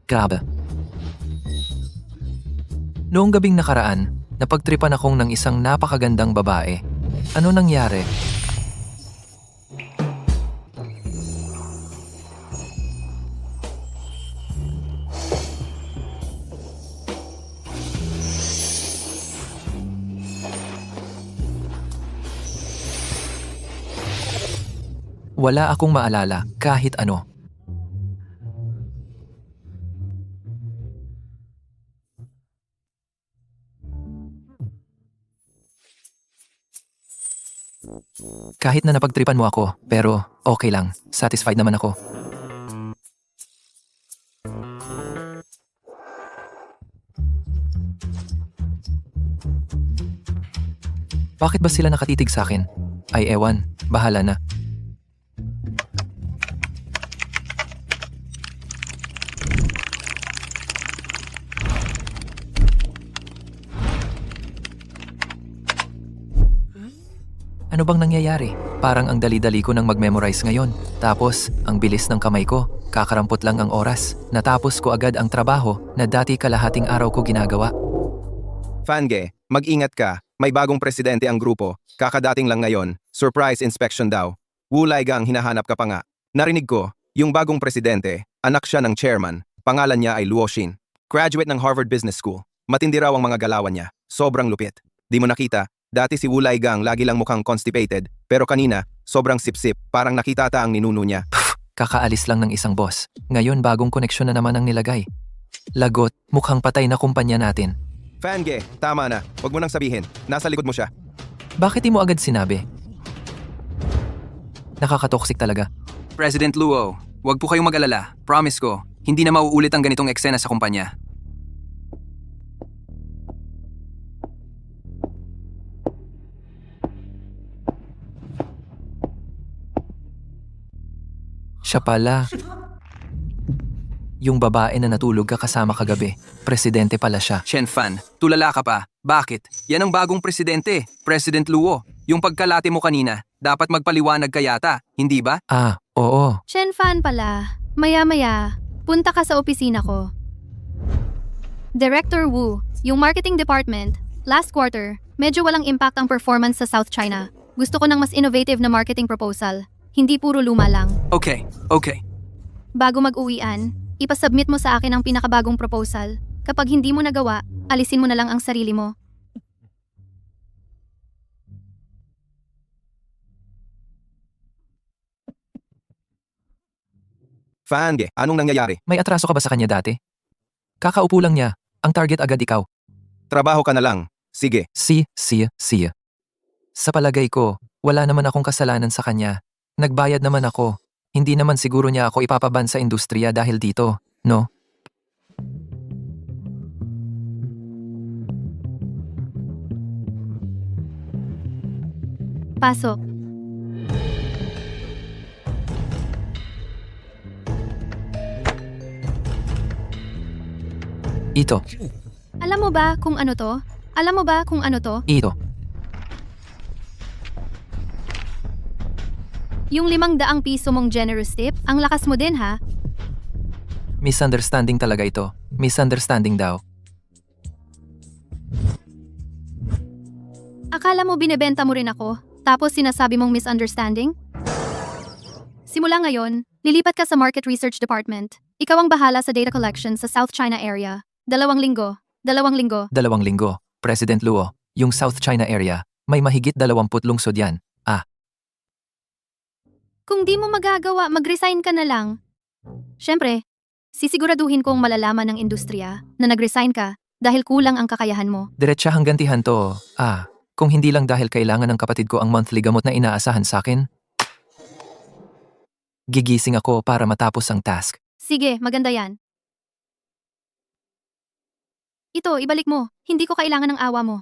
Grabe. Noong gabing nakaraan, napagtripan akong ng isang napakagandang babae. Ano nangyari? Wala akong maalala kahit ano. Kahit na napagtripan mo ako, pero okay lang. Satisfied naman ako. Bakit ba sila nakatitig sa akin? Ay ewan, bahala na. Ano bang nangyayari? Parang ang dali-dali ko nang mag-memorize ngayon. Tapos, ang bilis ng kamay ko. Kakarampot lang ang oras. Natapos ko agad ang trabaho na dati kalahating araw ko ginagawa. Fange, mag-ingat ka. May bagong presidente ang grupo. Kakadating lang ngayon. Surprise inspection daw. Wulay gang hinahanap ka pa nga. Narinig ko, yung bagong presidente, anak siya ng chairman. Pangalan niya ay Luo Xin. Graduate ng Harvard Business School. Matindi raw ang mga galawan niya. Sobrang lupit. Di mo nakita? Dati si Wulay Gang lagi lang mukhang constipated. Pero kanina, sobrang sip-sip. Parang nakita ta ang ninuno niya. Kakaalis lang ng isang boss. Ngayon bagong koneksyon na naman ang nilagay. Lagot, mukhang patay na kumpanya natin. Fange, tama na. Huwag mo nang sabihin. Nasa likod mo siya. Bakit di mo agad sinabi? Nakakatoxic talaga. President Luo, huwag po kayong mag-alala. Promise ko, hindi na mauulit ang ganitong eksena sa kumpanya. Siya pala. Yung babae na natulog ka kasama kagabi. Presidente pala siya. Shen Fan, tulala ka pa. Bakit? Yan ang bagong presidente, President Luo. Yung pagkalate mo kanina, dapat magpaliwanag ka yata, hindi ba? Ah, oo. Shen Fan pala. Maya-maya, punta ka sa opisina ko. Director Wu, yung marketing department, last quarter, medyo walang impact ang performance sa South China. Gusto ko ng mas innovative na marketing proposal. Hindi puro luma lang. Okay. Bago mag-uwian, ipasubmit mo sa akin ang pinakabagong proposal. Kapag hindi mo nagawa, alisin mo na lang ang sarili mo. Fange, anong nangyayari? May atraso ka ba sa kanya dati? Kakaupo lang niya. Ang target agad ikaw. Trabaho ka na lang. Sige. Si. Sa palagay ko, wala naman akong kasalanan sa kanya. Nagbayad naman ako. Hindi naman siguro niya ako ipapaban sa industriya dahil dito, no? Pasok. Ito. Alam mo ba kung ano to? Ito. Yung 500 piso mong generous tip, ang lakas mo din ha? Misunderstanding talaga ito. Misunderstanding daw. Akala mo binebenta mo rin ako, tapos sinasabi mong misunderstanding? Simula ngayon, lilipat ka sa Market Research Department. Ikaw ang bahala sa data collection sa South China area. 2 linggo. 2 linggo. 2 linggo. President Luo, yung South China area, may mahigit 20 lungsod yan. Kung di mo magagawa, mag-resign ka na lang. Siyempre, sisiguraduhin kong malalaman ng industriya na nag-resign ka dahil kulang ang kakayahan mo. Diretsahang gantihan to. Kung hindi lang dahil kailangan ng kapatid ko ang monthly gamot na inaasahan sa akin, gigising ako para matapos ang task. Sige, maganda yan. Ito, ibalik mo. Hindi ko kailangan ng awa mo.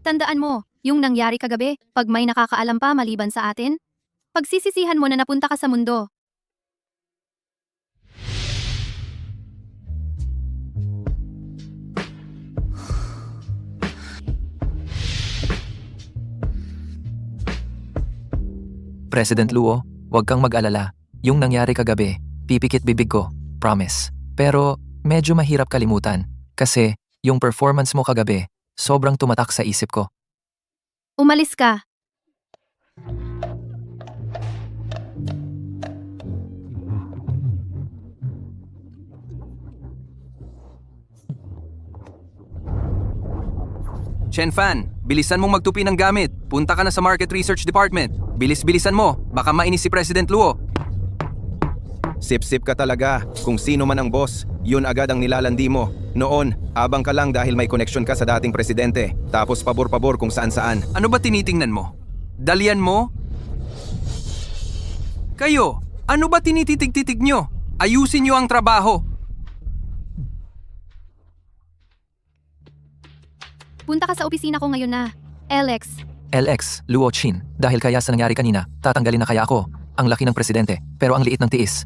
Tandaan mo, yung nangyari kagabi, pag may nakakaalam pa maliban sa atin, pagsisisihan mo na napunta ka sa mundo. President Luo, huwag kang mag-alala. Yung nangyari kagabi, pipikit bibig ko, promise. Pero medyo mahirap kalimutan kasi yung performance mo kagabi, sobrang tumatak sa isip ko. Umalis ka. Chen Fan, bilisan mong magtupi ng gamit. Punta ka na sa Market Research Department. Bilis-bilisan mo, baka mainis si President Luo. Sip-sip ka talaga. Kung sino man ang boss, yun agad ang nilalandi mo. Noon, abang ka lang dahil may connection ka sa dating presidente. Tapos pabor-pabor kung saan-saan. Ano ba tinitingnan mo? Dalian mo? Kayo, ano ba tinititig-titig nyo? Ayusin nyo ang trabaho. Punta ka sa opisina ko ngayon na. Alex, LX, Luo Chin, dahil kaya sa nangyari kanina, tatanggalin na kaya ako. Ang laki ng presidente, pero ang liit ng tiis.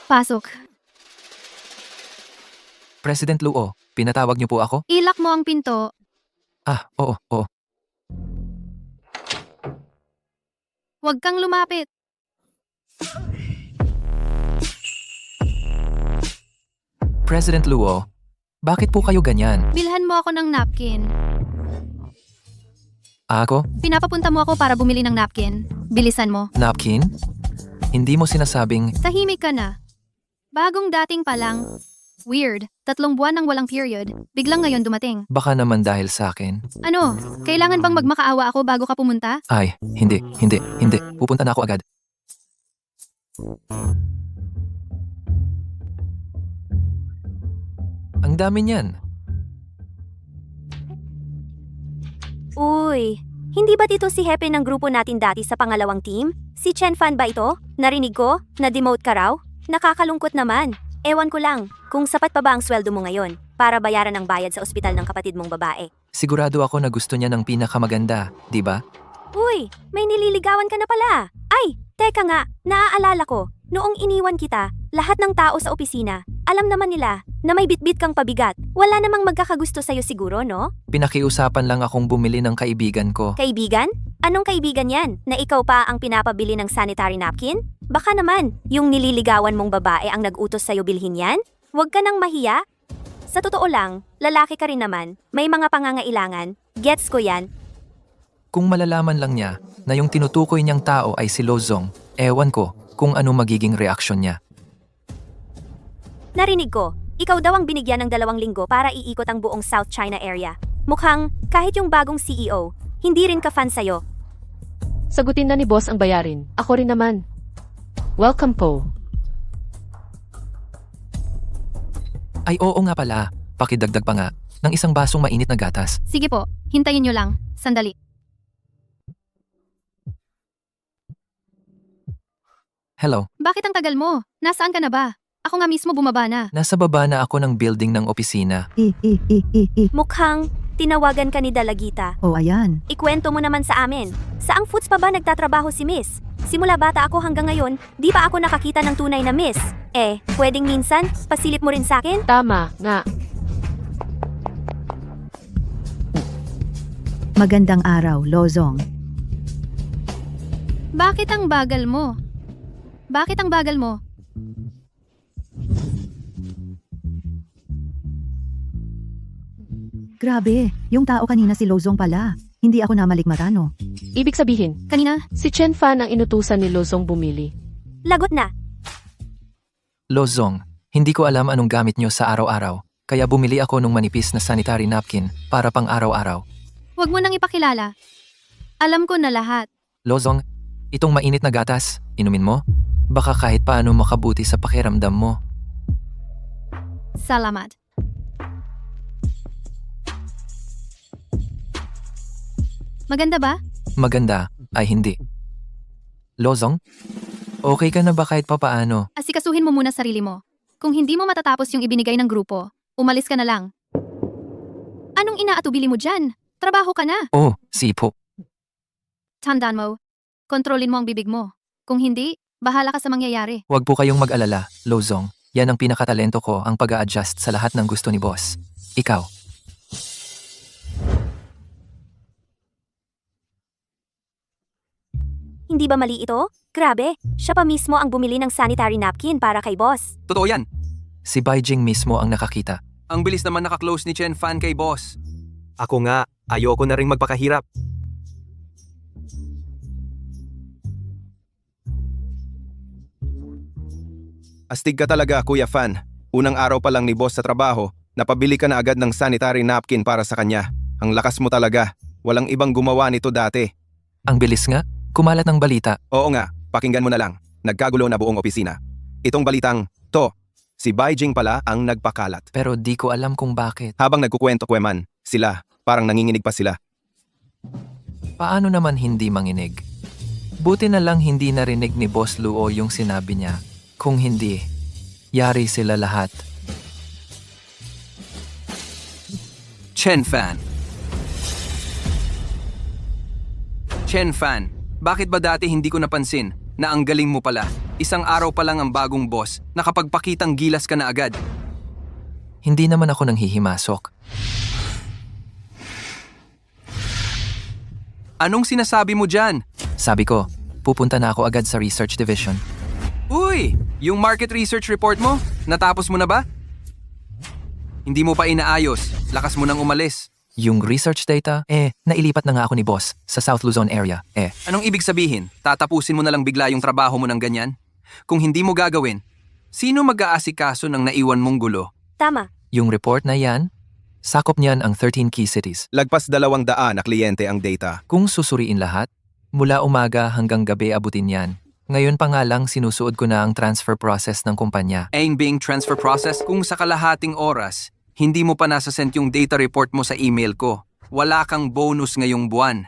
pasok. President Luo, pinatawag niyo po ako? Ilak mo ang pinto. Ah, oo, oo. Huwag kang lumapit. President Luo, bakit po kayo ganyan? Bilhan mo ako ng napkin. Ako? Pinapapunta mo ako para bumili ng napkin. Bilisan mo. Napkin? Hindi mo sinasabing, Tahimik ka na. Bagong dating pa lang. Weird. 3 buwan nang walang period. Biglang ngayon dumating. baka naman dahil sa akin. Ano? Kailangan bang magmakaawa ako bago ka pumunta? Ay, hindi. Pupunta na ako agad. Ang dami niyan. Uy, hindi ba dito si Hepe ng grupo natin dati sa pangalawang team? Si Chen Fan ba ito? Narinig ko? Na-demote ka raw? Nakakalungkot naman. Ewan ko lang, kung sapat pa ba ang sweldo mo ngayon para bayaran ang bayad sa ospital ng kapatid mong babae. Sigurado ako na gusto niya ng pinakamaganda, di ba? Uy, may nililigawan ka na pala. Ay, teka nga, naaalala ko. Noong iniwan kita, lahat ng tao sa opisina, alam naman nila na may bitbit kang pabigat. Wala namang magkakagusto sa'yo siguro, no? Pinakiusapan lang akong bumili ng kaibigan ko. Kaibigan? Anong kaibigan yan? Na ikaw pa ang pinapabili ng sanitary napkin? Baka naman, yung nililigawan mong babae ang nag-utos sa'yo bilhin yan? Huwag ka nang mahiya. Sa totoo lang, lalaki ka rin naman. May mga pangangailangan. Gets ko yan. Kung malalaman lang niya na yung tinutukoy niyang tao ay si Lozong, ewan ko kung ano magiging reaksyon niya. Narinig ko, ikaw daw ang binigyan ng 2 linggo para iikot ang buong South China area. Mukhang, kahit yung bagong CEO, hindi rin ka-fan sa'yo. Sagutin na ni boss ang bayarin. Ako rin naman. Welcome po. Ay oo nga pala, pakidagdag pa nga ng isang basong mainit na gatas. Sige po, hintayin nyo lang. Sandali. Hello, Bakit ang tagal mo? Nasaan ka na ba? Ako nga mismo bumaba na. nasa baba na ako ng building ng opisina. Mukhang, tinawagan ka ni Dalagita. Oh, ayan. Ikwento mo naman sa amin. Saang foods pa ba nagtatrabaho si Miss? Simula bata ako hanggang ngayon, di pa ako nakakita ng tunay na Miss. Pwedeng minsan, pasilip mo rin sa akin? Tama nga. Magandang araw, Lozong. Bakit ang bagal mo? Bakit ang bagal mo? Grabe, yung tao kanina si Lozong pala. Hindi ako namalikmata, no? Ibig sabihin, Kanina, si Chen Fan ang inutusan ni Lozong bumili. Lagot na. Lozong, hindi ko alam anong gamit niyo sa araw-araw, kaya bumili ako ng manipis na sanitary napkin para pang araw-araw. huwag mo nang ipakilala. Alam ko na lahat. Lozong, itong mainit na gatas, inumin mo? Baka kahit paano makabuti sa pakiramdam mo. Salamat. Maganda ba? Maganda, ay hindi. Lozong, okay ka na ba kahit papaano? Asikasuhin mo muna sarili mo. Kung hindi mo matatapos yung ibinigay ng grupo, umalis ka na lang. Anong inaatubili mo dyan? Trabaho ka na. Oh, sipo. Tandaan mo. Kontrolin mo ang bibig mo. Kung hindi, bahala ka sa mangyayari. Huwag po kayong mag-alala, Lozong. Yan ang pinakatalento ko, ang pag-a-adjust sa lahat ng gusto ni boss. Ikaw. Hindi ba mali ito? Grabe, siya pa mismo ang bumili ng sanitary napkin para kay boss. Totoo yan. Si Beijing mismo ang nakakita. Ang bilis naman nakaklose ni Chen Fan kay boss. Ako nga, ayoko na ring magpakahirap. Astig ka talaga, Kuya Fan. Unang araw pa lang ni boss sa trabaho, napabili ka na agad ng sanitary napkin para sa kanya. Ang lakas mo talaga. Walang ibang gumawa nito dati. Ang bilis nga, kumalat ng balita. Oo nga, pakinggan mo na lang. Nagkagulo na buong opisina. Itong balitang, to, si Beijing pala ang nagpakalat. Pero di ko alam kung bakit. Habang nagkukwento kweman, sila, parang nanginginig pa sila. Paano naman hindi manginig? Buti na lang hindi narinig ni Boss Luo yung sinabi niya. Kung hindi, yari sila lahat. Chen Fan. Chen Fan, bakit ba dati hindi ko napansin na ang galing mo pala? Isang araw pa lang ang bagong boss, nakapagpakitang gilas ka na agad. Hindi naman ako nanghihimasok. Anong sinasabi mo dyan? Sabi ko, pupunta na ako agad sa research division. Uy, yung market research report mo, natapos mo na ba? Hindi mo pa inaayos, lakas mo nang umalis. Yung research data, nailipat na nga ako ni Boss sa South Luzon area. Anong ibig sabihin? Tatapusin mo na lang bigla yung trabaho mo ng ganyan? Kung hindi mo gagawin, sino mag-aasikaso ng naiwan mong gulo? Tama. Yung report na yan, sakop niyan ang 13 key cities. Lagpas 200 na kliyente ang data. Kung susuriin lahat, mula umaga hanggang gabi abutin yan. Ngayon pa nga lang sinusuod ko na ang transfer process ng kumpanya. Being transfer process, kung sa kalahating oras, hindi mo pa nasasend yung data report mo sa email ko. Wala kang bonus ngayong buwan.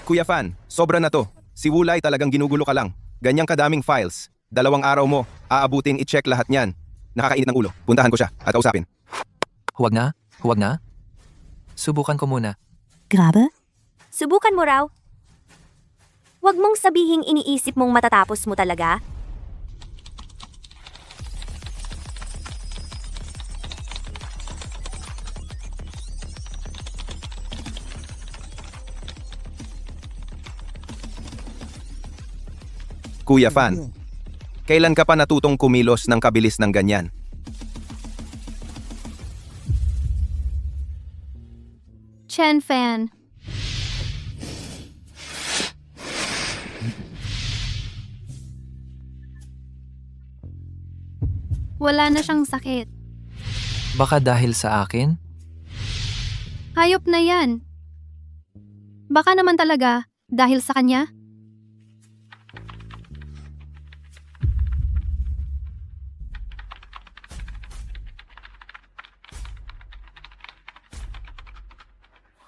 Kuya Fan, sobra na to. Si Wulay talagang ginugulo ka lang. Ganyang kadaming files. 2 araw mo, aabutin i-check lahat niyan. Nakakainit ng ulo. Puntahan ko siya at kausapin. Huwag na? Huwag na? Subukan ko muna. Grabe? Subukan mo raw. Huwag mong sabihing iniisip mong matatapos mo talaga. Kuya Fan, kailan ka pa natutong kumilos ng kabilis ng ganyan? Chen Fan. Wala na siyang sakit. Baka dahil sa akin? Hayop na yan. Baka naman talaga, dahil sa kanya?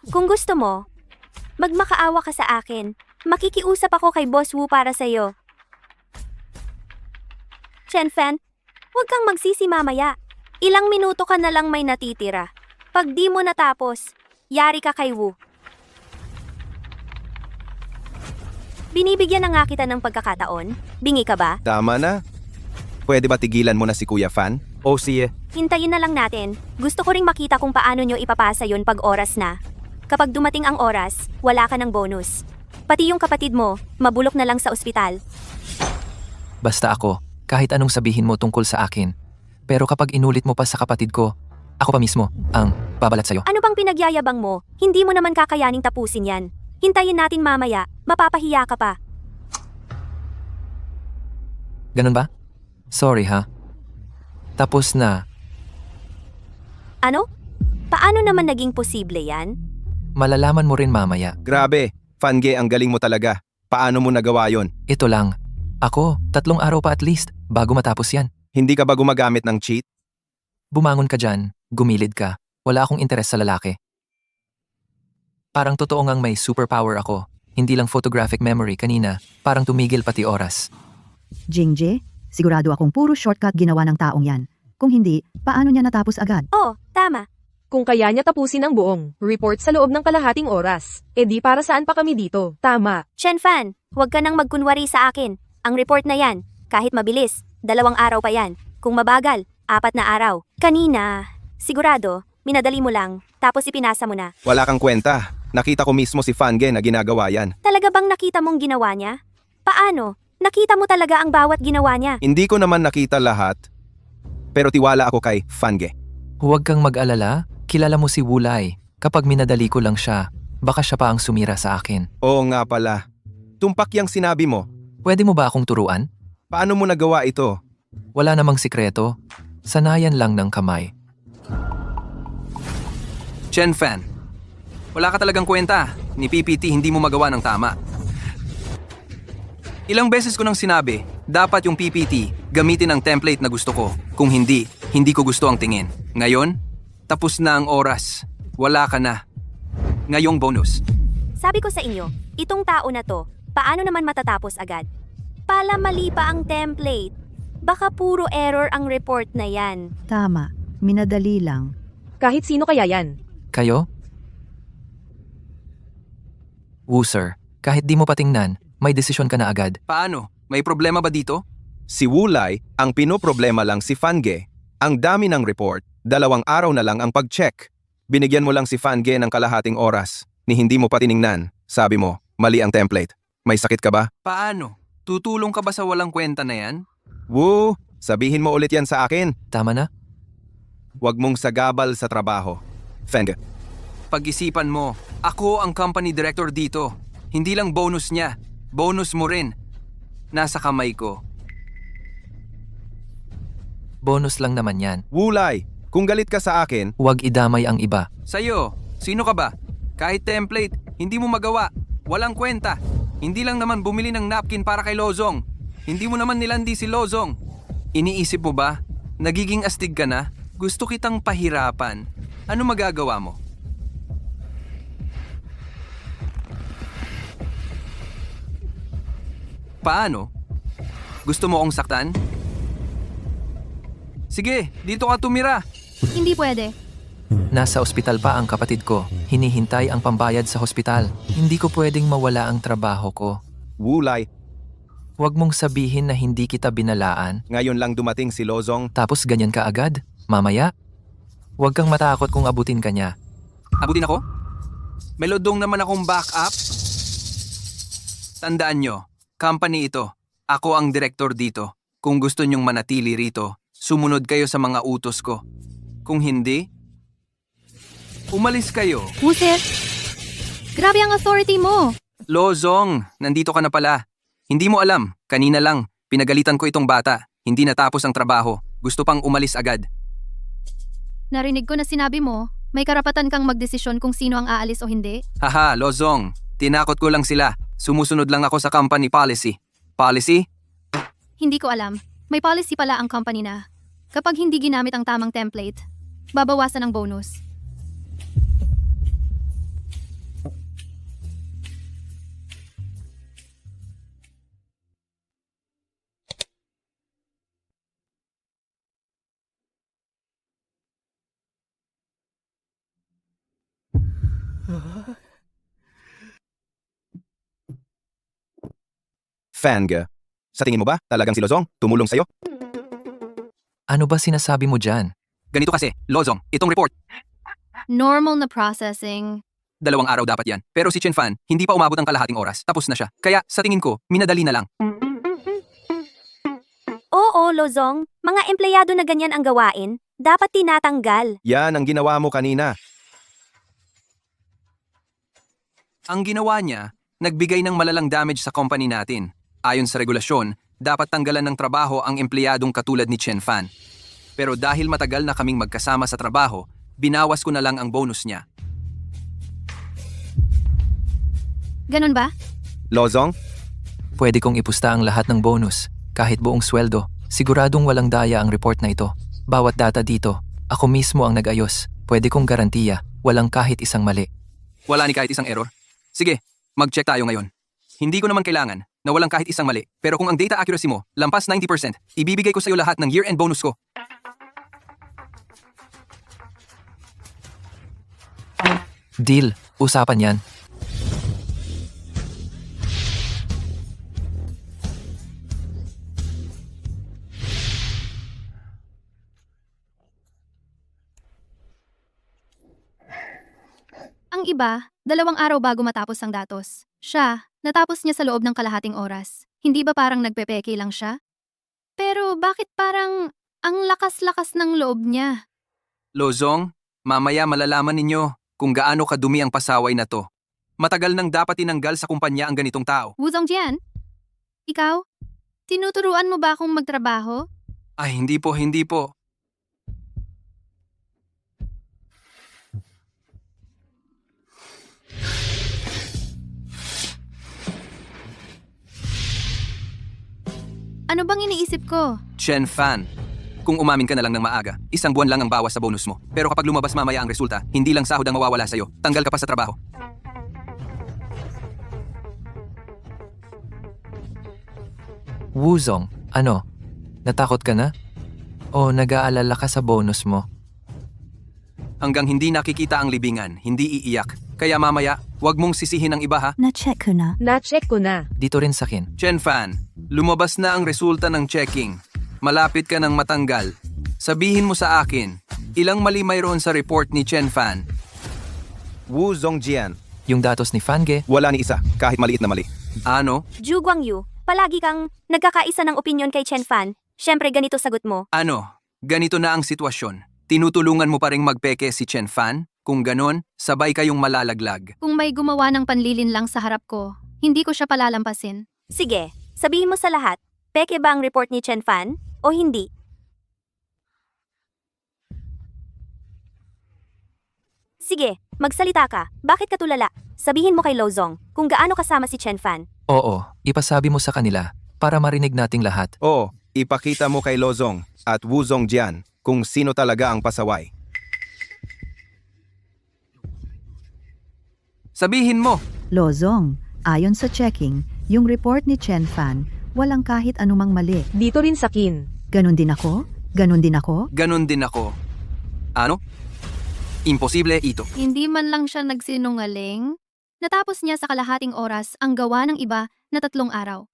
Kung gusto mo, magmakaawa ka sa akin. Makikiusap ako kay Boss Wu para sa'yo. Chen Fan, huwag kang magsisi mamaya. Ilang minuto ka na lang may natitira. Pag di mo natapos, yari ka kay Wu. Binibigyan na nga kita ng pagkakataon. Bingi ka ba? Tama na. Pwede ba tigilan mo na si Kuya Fan? O siya. Hintayin na lang natin. Gusto ko ring makita kung paano nyo ipapasa yon pag oras na. Kapag dumating ang oras, wala ka ng bonus. Pati yung kapatid mo, mabulok na lang sa ospital. Basta ako, kahit anong sabihin mo tungkol sa akin. Pero kapag inulit mo pa sa kapatid ko, ako pa mismo ang babalat sa'yo. Ano bang pinagyayabang mo? Hindi mo naman kakayaning tapusin yan. Hintayin natin mamaya, mapapahiya ka pa. Ganun ba? Sorry ha. Tapos na. Ano? Paano naman naging posible yan? Malalaman mo rin mamaya. Grabe, Fange, ang galing mo talaga. Paano mo nagawa yon? Ito lang. Ako, 3 araw pa at least, bago matapos yan. Hindi ka ba gumagamit ng cheat? Bumangon ka dyan, gumilid ka. Wala akong interes sa lalaki. Parang totoo ngang may superpower ako. Hindi lang photographic memory kanina, parang tumigil pati oras. Jingje, sigurado akong puro shortcut ginawa ng taong yan. Kung hindi, paano niya natapos agad? Oh, tama. Kung kaya niya tapusin ang buong report sa loob ng kalahating oras, di para saan pa kami dito? Tama. Chen Fan, huwag ka nang magkunwari sa akin. Ang report na yan, kahit mabilis, 2 araw pa yan. Kung mabagal, 4 na araw. Kanina, Sigurado, minadali mo lang, tapos ipinasa mo na. Wala kang kwenta. Nakita ko mismo si Fange na ginagawa yan. Talaga bang nakita mong ginawa niya? Paano? Nakita mo talaga ang bawat ginawa niya. Hindi ko naman nakita lahat, pero tiwala ako kay Fange. Huwag kang mag-alala, kilala mo si Wulay. Kapag minadali ko lang siya, baka siya pa ang sumira sa akin. Oo nga pala. Tumpak yang sinabi mo. Pwede mo ba akong turuan? Paano mo nagawa ito? Wala namang sikreto. Sanayan lang ng kamay. Chen Fan, wala ka talagang kwenta. Ni PPT hindi mo magawa ng tama. Ilang beses ko nang sinabi, dapat yung PPT gamitin ang template na gusto ko. Kung hindi, hindi ko gusto ang tingin. Ngayon, tapos na ang oras. Wala ka na. Ngayong bonus. Sabi ko sa inyo, itong tao na to, paano naman matatapos agad? Pala mali pa ang template. Baka puro error ang report na yan. Tama, minadali lang. Kahit sino kaya yan? Kayo? Wu sir, kahit di mo patingnan, may desisyon ka na agad. Paano? May problema ba dito? Si Wulay, ang pinoproblema lang si Fange. Ang dami ng report, 2 araw na lang ang pag-check. Binigyan mo lang si Fange ng kalahating oras, ni hindi mo pa tiningnan. Sabi mo, mali ang template. May sakit ka ba? Paano? Tutulong ka ba sa walang kwenta na yan? Woo! Sabihin mo ulit yan sa akin. Tama na? Huwag mong sagabal sa trabaho. Fange, Pag-isipan mo, ako ang company director dito. Hindi lang bonus niya, bonus mo rin. Nasa kamay ko. Bonus lang naman yan. Wulay, kung galit ka sa akin, Huwag idamay ang iba. Sa'yo, sino ka ba? Kahit template, hindi mo magawa. Walang kwenta. Hindi lang naman bumili ng napkin para kay Lozong. Hindi mo naman nilandi si Lozong. Iniisip mo ba? Nagiging astig ka na? Gusto kitang pahirapan. Ano magagawa mo? Paano? Gusto mo akong saktan? Sige, dito ka tumira. Hindi pwede. Nasa ospital pa ang kapatid ko. Hinihintay ang pambayad sa hospital. Hindi ko pwedeng mawala ang trabaho ko. Wulay, Huwag mong sabihin na hindi kita binalaan. ngayon lang dumating si Lozong. Tapos ganyan ka agad? Mamaya? Huwag kang matakot kung abutin ka niya. Abutin ako? May lodong naman akong backup. Tandaan nyo, company ito. Ako ang direktor dito. Kung gusto nyong manatili rito, sumunod kayo sa mga utos ko. Kung hindi, umalis kayo. Wuser, grabe ang authority mo. Lozong, nandito ka na pala. Hindi mo alam, kanina lang, pinagalitan ko itong bata. Hindi natapos ang trabaho. Gusto pang umalis agad. Narinig ko na sinabi mo, may karapatan kang magdesisyon kung sino ang aalis o hindi. Haha, Lozong, tinakot ko lang sila. Sumusunod lang ako sa company policy. Policy? Hindi ko alam. May policy pala ang company na. Kapag hindi ginamit ang tamang template, babawasan ang bonus. Fange, sa tingin mo ba talagang si Lozong tumulong sa'yo? Ano ba sinasabi mo dyan? Ganito kasi, Lozong, itong report, Normal na processing. 2 araw dapat yan. Pero si Chen Fan, hindi pa umabot ang kalahating oras. Tapos na siya. Kaya, sa tingin ko, minadali na lang. Oo, Lozong. Mga empleyado na ganyan ang gawain, dapat tinatanggal. Yan ang ginawa mo kanina. Ang ginawa niya, nagbigay ng malalang damage sa company natin. Ayon sa regulasyon, dapat tanggalan ng trabaho ang empleyadong katulad ni Chen Fan. Pero dahil matagal na kaming magkasama sa trabaho, binawas ko na lang ang bonus niya. Ganun ba? Lozong, Pwede kong ipusta ang lahat ng bonus, kahit buong sweldo. Siguradong walang daya ang report na ito. Bawat data dito, ako mismo ang nag-ayos. Pwede kong garantiya, walang kahit isang mali. Wala ni kahit isang error. Sige, mag-check tayo ngayon. Hindi ko naman kailangan na walang kahit isang mali. Pero kung ang data accuracy mo, lampas 90%, ibibigay ko sa iyo lahat ng year-end bonus ko. Deal, usapan yan. iba, 2 araw bago matapos ang datos. Siya, natapos niya sa loob ng kalahating oras. Hindi ba parang nagpepeke lang siya? Pero bakit parang ang lakas-lakas ng loob niya? Lozong, mamaya malalaman ninyo kung gaano kadumi ang pasaway na to. Matagal nang dapat tinanggal sa kumpanya ang ganitong tao. Wu Zongjian? Ikaw? Tinuturuan mo ba akong magtrabaho? Ay, hindi po, hindi po. Ano bang iniisip ko? Chen Fan, kung umamin ka na lang ng maaga, 1 buwan lang ang bawas sa bonus mo. Pero kapag lumabas mamaya ang resulta, hindi lang sahod ang mawawala sa'yo. Tanggal ka pa sa trabaho. Wuzong, ano? Natakot ka na? O nag-aalala ka sa bonus mo? Hanggang hindi nakikita ang libingan, hindi iiyak. Kaya mamaya, wag mong sisihin ang iba ha. Na-check ko na. Na-check ko na. Dito rin sa akin. Chen Fan, lumabas na ang resulta ng checking. Malapit ka ng matanggal. Sabihin mo sa akin, ilang mali mayroon sa report ni Chen Fan? Wu Zongjian, Yung datos ni Fange, wala ni isa, kahit maliit na mali. Ano? Zhu Guangyu, palagi kang nagkakaisa ng opinyon kay Chen Fan. Siyempre ganito sagot mo. Ano? Ganito na ang sitwasyon. Tinutulungan mo pa ring magpeke si Chen Fan? Kung ganon, sabay kayong malalaglag. Kung may gumawa ng panlilin lang sa harap ko, hindi ko siya palalampasin. Sige, sabihin mo sa lahat, peke ba ang report ni Chen Fan o hindi? Sige, magsalita ka. Bakit ka tulala? Sabihin mo kay Lozong kung gaano kasama si Chen Fan. oo, ipasabi mo sa kanila para marinig nating lahat. Oo, ipakita mo kay Lozong at Wu Zongjian kung sino talaga ang pasaway. Sabihin mo! Lozong, ayon sa checking, yung report ni Chen Fan, walang kahit anumang mali. Dito rin sa kin. Ganon din ako? Ganon din ako? Ganon din ako. Ano? Imposible ito. Hindi man lang siya nagsinungaling. Natapos niya sa kalahating oras ang gawa ng iba na 3 araw.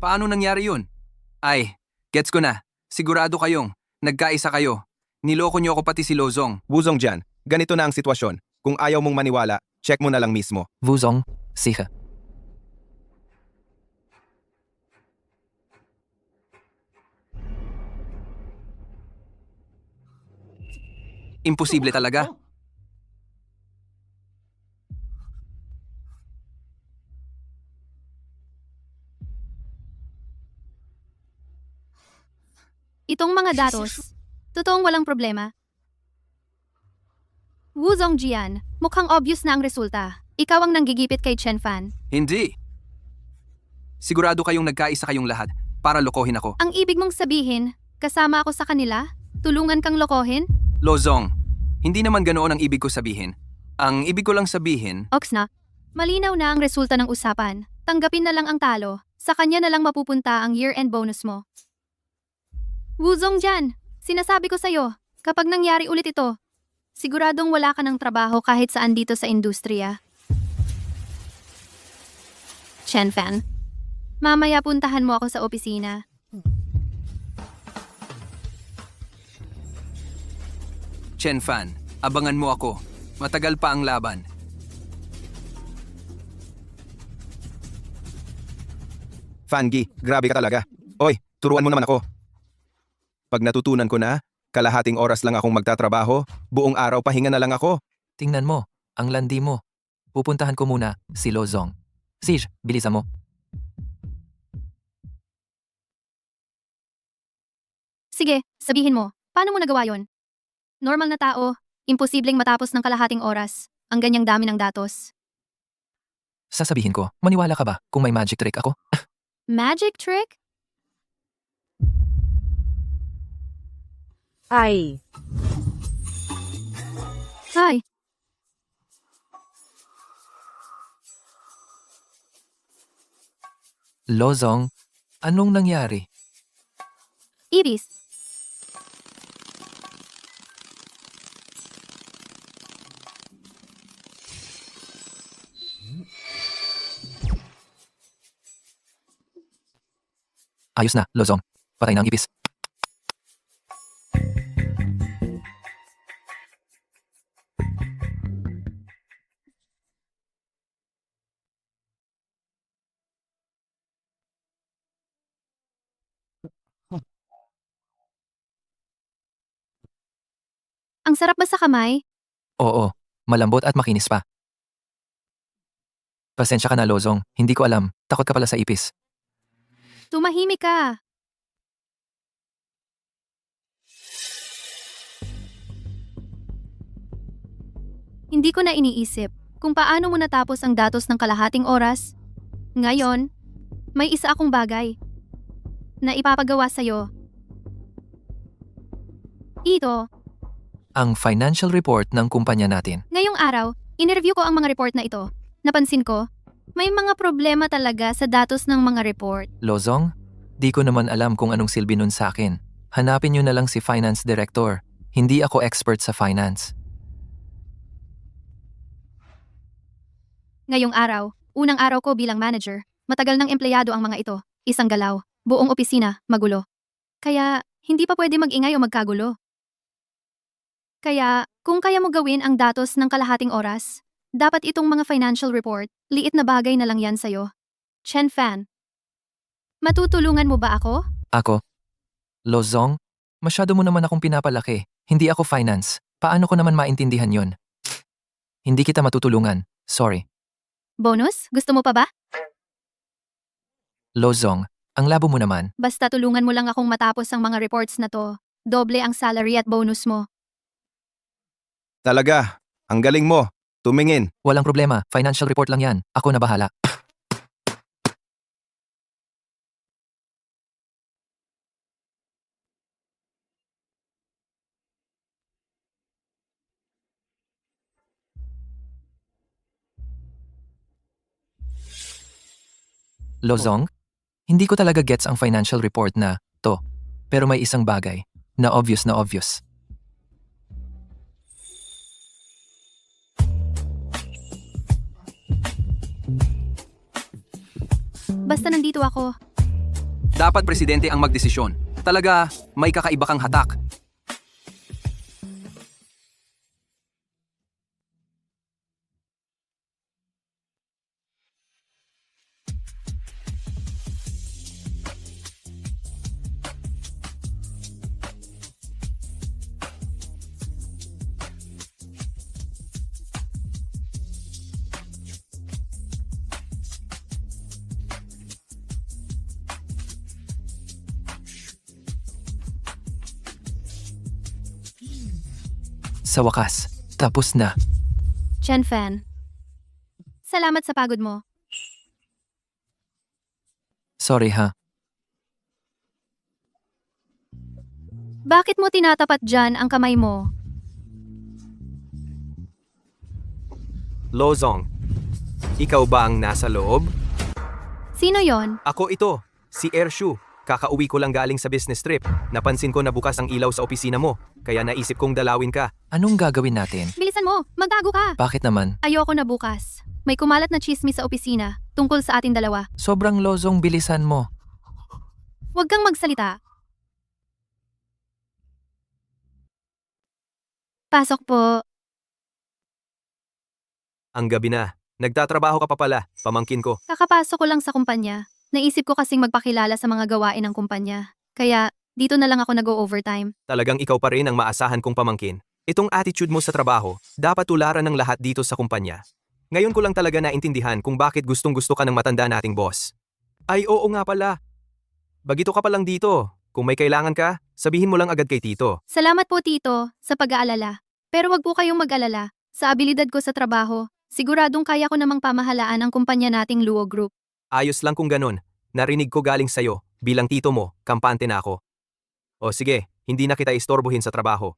Paano nangyari yun? Ay, gets ko na. Sigurado kayong nagkaisa kayo. Niloko niyo ako pati si Lozong. Wu Zongjian, ganito na ang sitwasyon. Kung ayaw mong maniwala, check mo na lang mismo. Wuzong, siha. Imposible talaga. Itong mga datos, totoong walang problema. Wu Zongjian, mukhang obvious na ang resulta. Ikaw ang nanggigipit kay Chen Fan. Hindi. Sigurado kayong nagkaisa kayong lahat para lokohin ako. Ang ibig mong sabihin, kasama ako sa kanila? Tulungan kang lokohin? Lozong, hindi naman ganoon ang ibig ko sabihin. Ang ibig ko lang sabihin, Oxna, malinaw na ang resulta ng usapan. Tanggapin na lang ang talo. Sa kanya na lang mapupunta ang year-end bonus mo. Wu Zongjian, sinasabi ko sa'yo, kapag nangyari ulit ito, siguradong wala ka ng trabaho kahit saan dito sa industriya. Chen Fan, mamaya puntahan mo ako sa opisina. Chen Fan, abangan mo ako. Matagal pa ang laban. Fangi, grabe ka talaga. Oy, turuan mo naman ako. Pag natutunan ko na, kalahating oras lang akong magtatrabaho, buong araw pahinga na lang ako. Tingnan mo, ang landi mo. Pupuntahan ko muna si Lozong. Sige, bilisan mo. Sige, sabihin mo, paano mo nagawa yon? Normal na tao, imposibleng matapos ng kalahating oras ang ganyang dami ng datos. Sasabihin ko, maniwala ka ba kung may magic trick ako? Magic trick? Ay, Ay, Lozong, anong nangyari? Ibis. Ayos na, Lozong. Patay na ang ipis. Ang sarap ba sa kamay? Oo, malambot at makinis pa. Pasensya ka na, Lozong. Hindi ko alam. Takot ka pala sa ipis. Tumahimik ka. Hindi ko na iniisip kung paano mo natapos ang datos ng kalahating oras. Ngayon, may isa akong bagay na ipapagawa sa'yo. Ito, Ang financial report ng kumpanya natin. ngayong araw, interview ko ang mga report na ito. Napansin ko, may mga problema talaga sa datos ng mga report. Lozong? Di ko naman alam kung anong silbi nun sa akin. Hanapin nyo na lang si Finance Director. Hindi ako expert sa finance. Ngayong araw, unang araw ko bilang manager, matagal ng empleyado ang mga ito. Isang galaw, buong opisina, magulo. Kaya, hindi pa pwede mag-ingay o magkagulo. Kaya, kung kaya mo gawin ang datos ng kalahating oras, dapat itong mga financial report, liit na bagay na lang yan sa'yo. Chen Fan. Matutulungan mo ba ako? Ako? Lozong? Masyado mo naman akong pinapalaki. Hindi ako finance. Paano ko naman maintindihan yon? Hindi kita matutulungan. Sorry. Bonus? Gusto mo pa ba? Lozong, ang labo mo naman. Basta tulungan mo lang akong matapos ang mga reports na to. Doble ang salary at bonus mo. Talaga, ang galing mo. Tumingin. Walang problema. Financial report lang yan. Ako na bahala. Lozong? Hindi ko talaga gets ang financial report na to. Pero may isang bagay na obvious na obvious. Basta nandito ako. Dapat presidente ang magdesisyon. Talaga, may kakaiba kang hatak. Sa wakas, tapos na. Chen Fan. Salamat sa pagod mo. Sorry ha. Bakit mo tinatapat dyan ang kamay mo? Lozong, ikaw ba ang nasa loob? Sino yon? Ako ito, si Ershu. Kakauwi ko lang galing sa business trip. Napansin ko na bukas ang ilaw sa opisina mo, kaya naisip kong dalawin ka. Anong gagawin natin? Bilisan mo! Magtago ka! Bakit naman? Ayoko na bukas. May kumalat na chismis sa opisina tungkol sa atin dalawa. Sobrang Lozong, bilisan mo. Huwag kang magsalita. Pasok po. Ang gabi na. Nagtatrabaho ka pa pala, pamangkin ko. Kakapasok ko lang sa kumpanya. Naisip ko kasing magpakilala sa mga gawain ng kumpanya. Kaya, dito na lang ako nag-o-overtime. Talagang ikaw pa rin ang maasahan kong pamangkin. Itong attitude mo sa trabaho, dapat tularan ng lahat dito sa kumpanya. Ngayon ko lang talaga naintindihan kung bakit gustong-gusto ka ng matanda nating boss. Ay oo nga pala. Bagito ka pa lang dito. Kung may kailangan ka, sabihin mo lang agad kay Tito. Salamat po, Tito, sa pag-aalala. Pero wag po kayong mag-alala. Sa abilidad ko sa trabaho, siguradong kaya ko namang pamahalaan ang kumpanya nating Luo Group. Ayos lang kung ganun. Narinig ko galing sa'yo. Bilang tito mo, kampante na ako. O sige, hindi na kita istorbohin sa trabaho.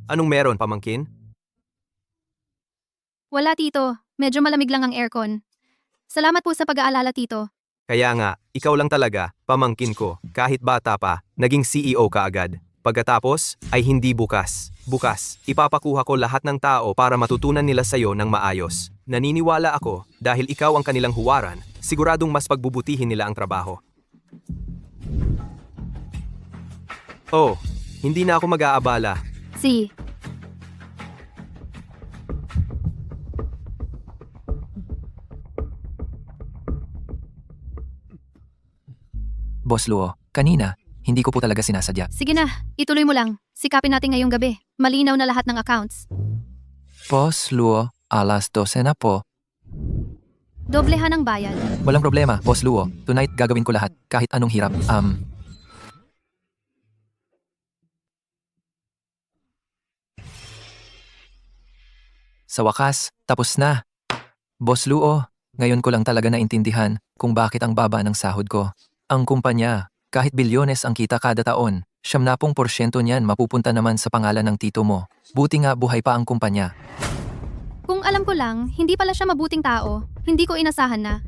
Anong meron, pamangkin? Wala, Tito. Medyo malamig lang ang aircon. Salamat po sa pag-aalala, Tito. Kaya nga, ikaw lang talaga, pamangkin ko, kahit bata pa, naging CEO ka agad. Pagkatapos, ay hindi bukas. Bukas, ipapakuha ko lahat ng tao para matutunan nila sa'yo ng maayos. Naniniwala ako, dahil ikaw ang kanilang huwaran, siguradong mas pagbubutihin nila ang trabaho. Oh, hindi na ako mag-aabala. Si. Boss Luo, kanina, hindi ko po talaga sinasadya. Sige na, ituloy mo lang. Sikapin natin ngayong gabi. Malinaw na lahat ng accounts. Boss Luo, alas 12 na po. Doblehan ang bayad. Walang problema, Boss Luo. Tonight gagawin ko lahat, kahit anong hirap. Sa wakas, tapos na. Boss Luo, ngayon ko lang talaga naintindihan kung bakit ang baba ng sahod ko. Ang kumpanya, kahit bilyones ang kita kada taon, 70% niyan mapupunta naman sa pangalan ng tito mo. Buti nga buhay pa ang kumpanya. Kung alam ko lang, hindi pala siya mabuting tao. Hindi ko inasahan na.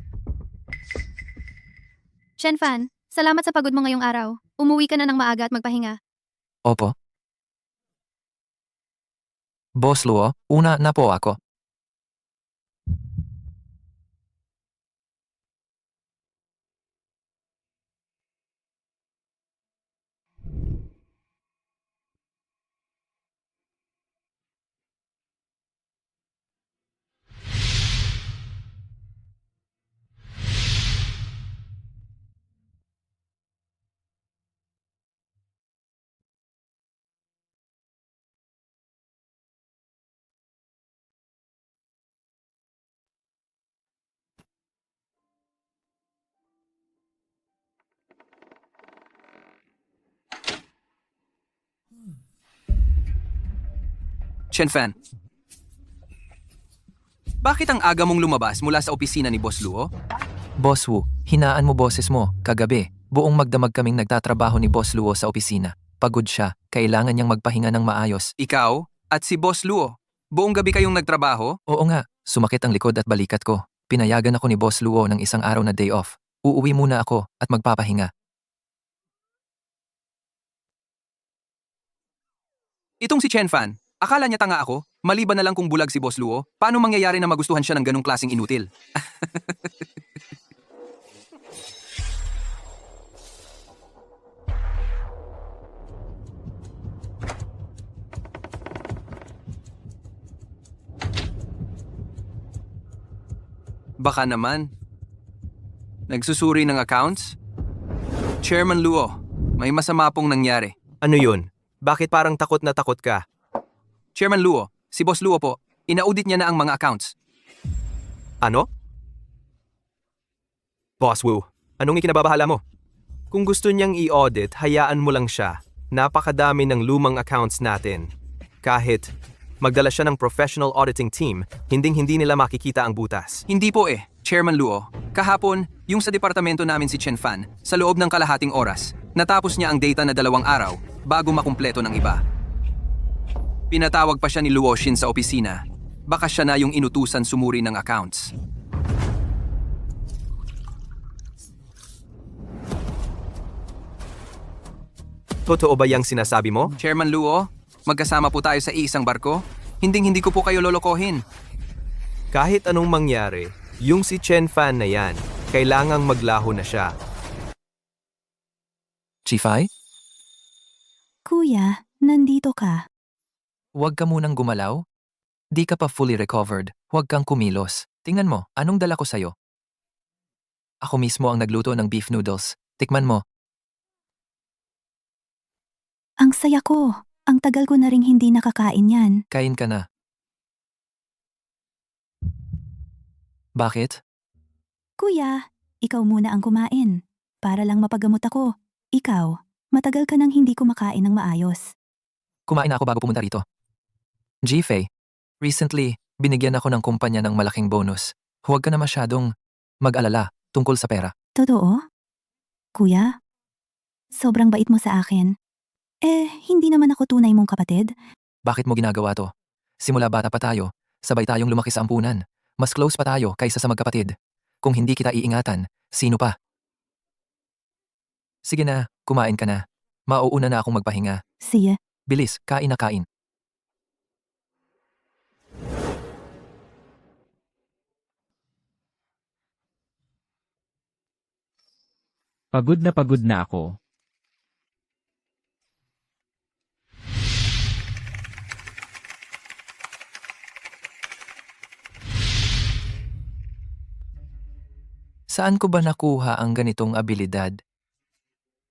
Chen Fan, salamat sa pagod mo ngayong araw. Umuwi ka na ng maaga at magpahinga. Opo. Boss Luo, una na po ako. Chen Fan. Bakit ang aga mong lumabas mula sa opisina ni Boss Luo? Boss Wu, hinaan mo boses mo. Kagabi, buong magdamag kaming nagtatrabaho ni Boss Luo sa opisina. Pagod siya, kailangan niyang magpahinga ng maayos. Ikaw at si Boss Luo. Buong gabi kayong nagtrabaho? Oo nga, sumakit ang likod at balikat ko. Pinayagan ako ni Boss Luo ng isang araw na day off. Uuwi muna ako at magpapahinga. Itong si Chen Fan, akala niya tanga ako? Maliban na lang kung bulag si Boss Luo, paano mangyayari na magustuhan siya ng ganong klaseng inutil? Baka naman. Nagsusuri ng accounts? Chairman Luo, may masama pong nangyari. Ano yun? Bakit parang takot na takot ka? Chairman Luo, si Boss Luo po, inaudit niya na ang mga accounts. Ano? Boss Wu, anong ikinababahala mo? Kung gusto niyang i-audit, hayaan mo lang siya. Napakadami ng lumang accounts natin. Kahit magdala siya ng professional auditing team, hindi nila makikita ang butas. Hindi po Chairman Luo. Kahapon, yung sa departamento namin si Chen Fan, sa loob ng kalahating oras, natapos niya ang data na 2 araw bago makumpleto ng iba. Pinatawag pa siya ni Luo Xin sa opisina. Baka siya na yung inutusan sumuri ng accounts. Totoo ba yung sinasabi mo? Chairman Luo, magkasama po tayo sa iisang barko? Hindi ko po kayo lolokohin. Kahit anong mangyari, yung si Chen Fan na yan, kailangang maglaho na siya. Chifai, Kuya, nandito ka. huwag ka munang gumalaw. Di ka pa fully recovered. Huwag kang kumilos. Tingnan mo, anong dala ko sa'yo? Ako mismo ang nagluto ng beef noodles. Tikman mo. Ang saya ko. Ang tagal ko na ring hindi nakakain yan. Kain ka na. Bakit? Kuya, ikaw muna ang kumain. Para lang mapagamot ako. Ikaw, matagal ka nang hindi kumakain ng maayos. Kumain na ako bago pumunta rito. Jifei, recently, binigyan ako ng kumpanya ng malaking bonus. Huwag ka na masyadong mag-alala tungkol sa pera. Totoo? Kuya, sobrang bait mo sa akin. Hindi naman ako tunay mong kapatid. Bakit mo ginagawa to? Simula bata pa tayo, sabay tayong lumaki sa ampunan. Mas close pa tayo kaysa sa magkapatid. Kung hindi kita iingatan, sino pa? Sige na, kumain ka na. Mauuna na akong magpahinga. Sige. Bilis, kain na kain. Pagod na ako. Saan ko ba nakuha ang ganitong abilidad?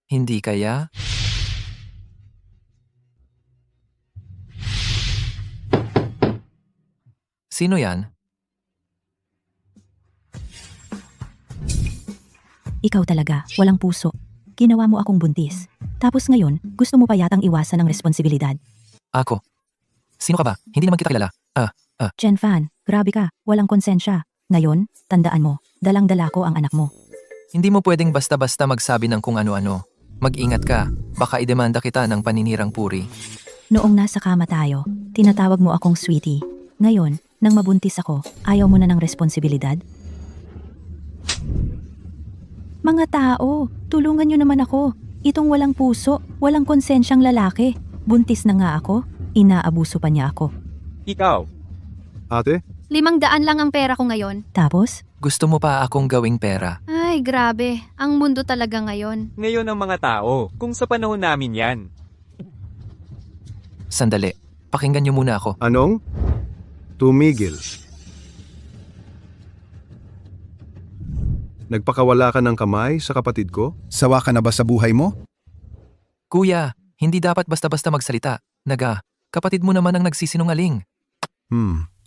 Hindi kaya? Sino yan? Ikaw talaga, walang puso. Ginawa mo akong buntis. Tapos ngayon, gusto mo pa yatang iwasan ng responsibilidad. Ako. Sino ka ba? Hindi naman kita kilala. Chen Fan, grabe ka, walang konsensya. Ngayon, tandaan mo, dalang-dala ko ang anak mo. Hindi mo pwedeng basta-basta magsabi ng kung ano-ano. Mag-ingat ka, baka idemanda kita ng paninirang puri. Noong nasa kama tayo, tinatawag mo akong sweetie. Ngayon, nang mabuntis ako, ayaw mo na ng responsibilidad? Mga tao, tulungan nyo naman ako. Itong walang puso, walang konsensyang lalaki. Buntis na nga ako, inaabuso pa niya ako. Ikaw, Ate? 500 lang ang pera ko ngayon. Tapos, Gusto mo pa akong gawing pera. Ay, grabe. Ang mundo talaga ngayon. ngayon ang mga tao, kung sa panahon namin yan. Sandali, pakinggan niyo muna ako. Anong? Tumigil. Nagpakawala ka ng kamay sa kapatid ko? Sawa ka na ba sa buhay mo? Kuya, hindi dapat basta-basta magsalita. Kapatid mo naman ang nagsisinungaling.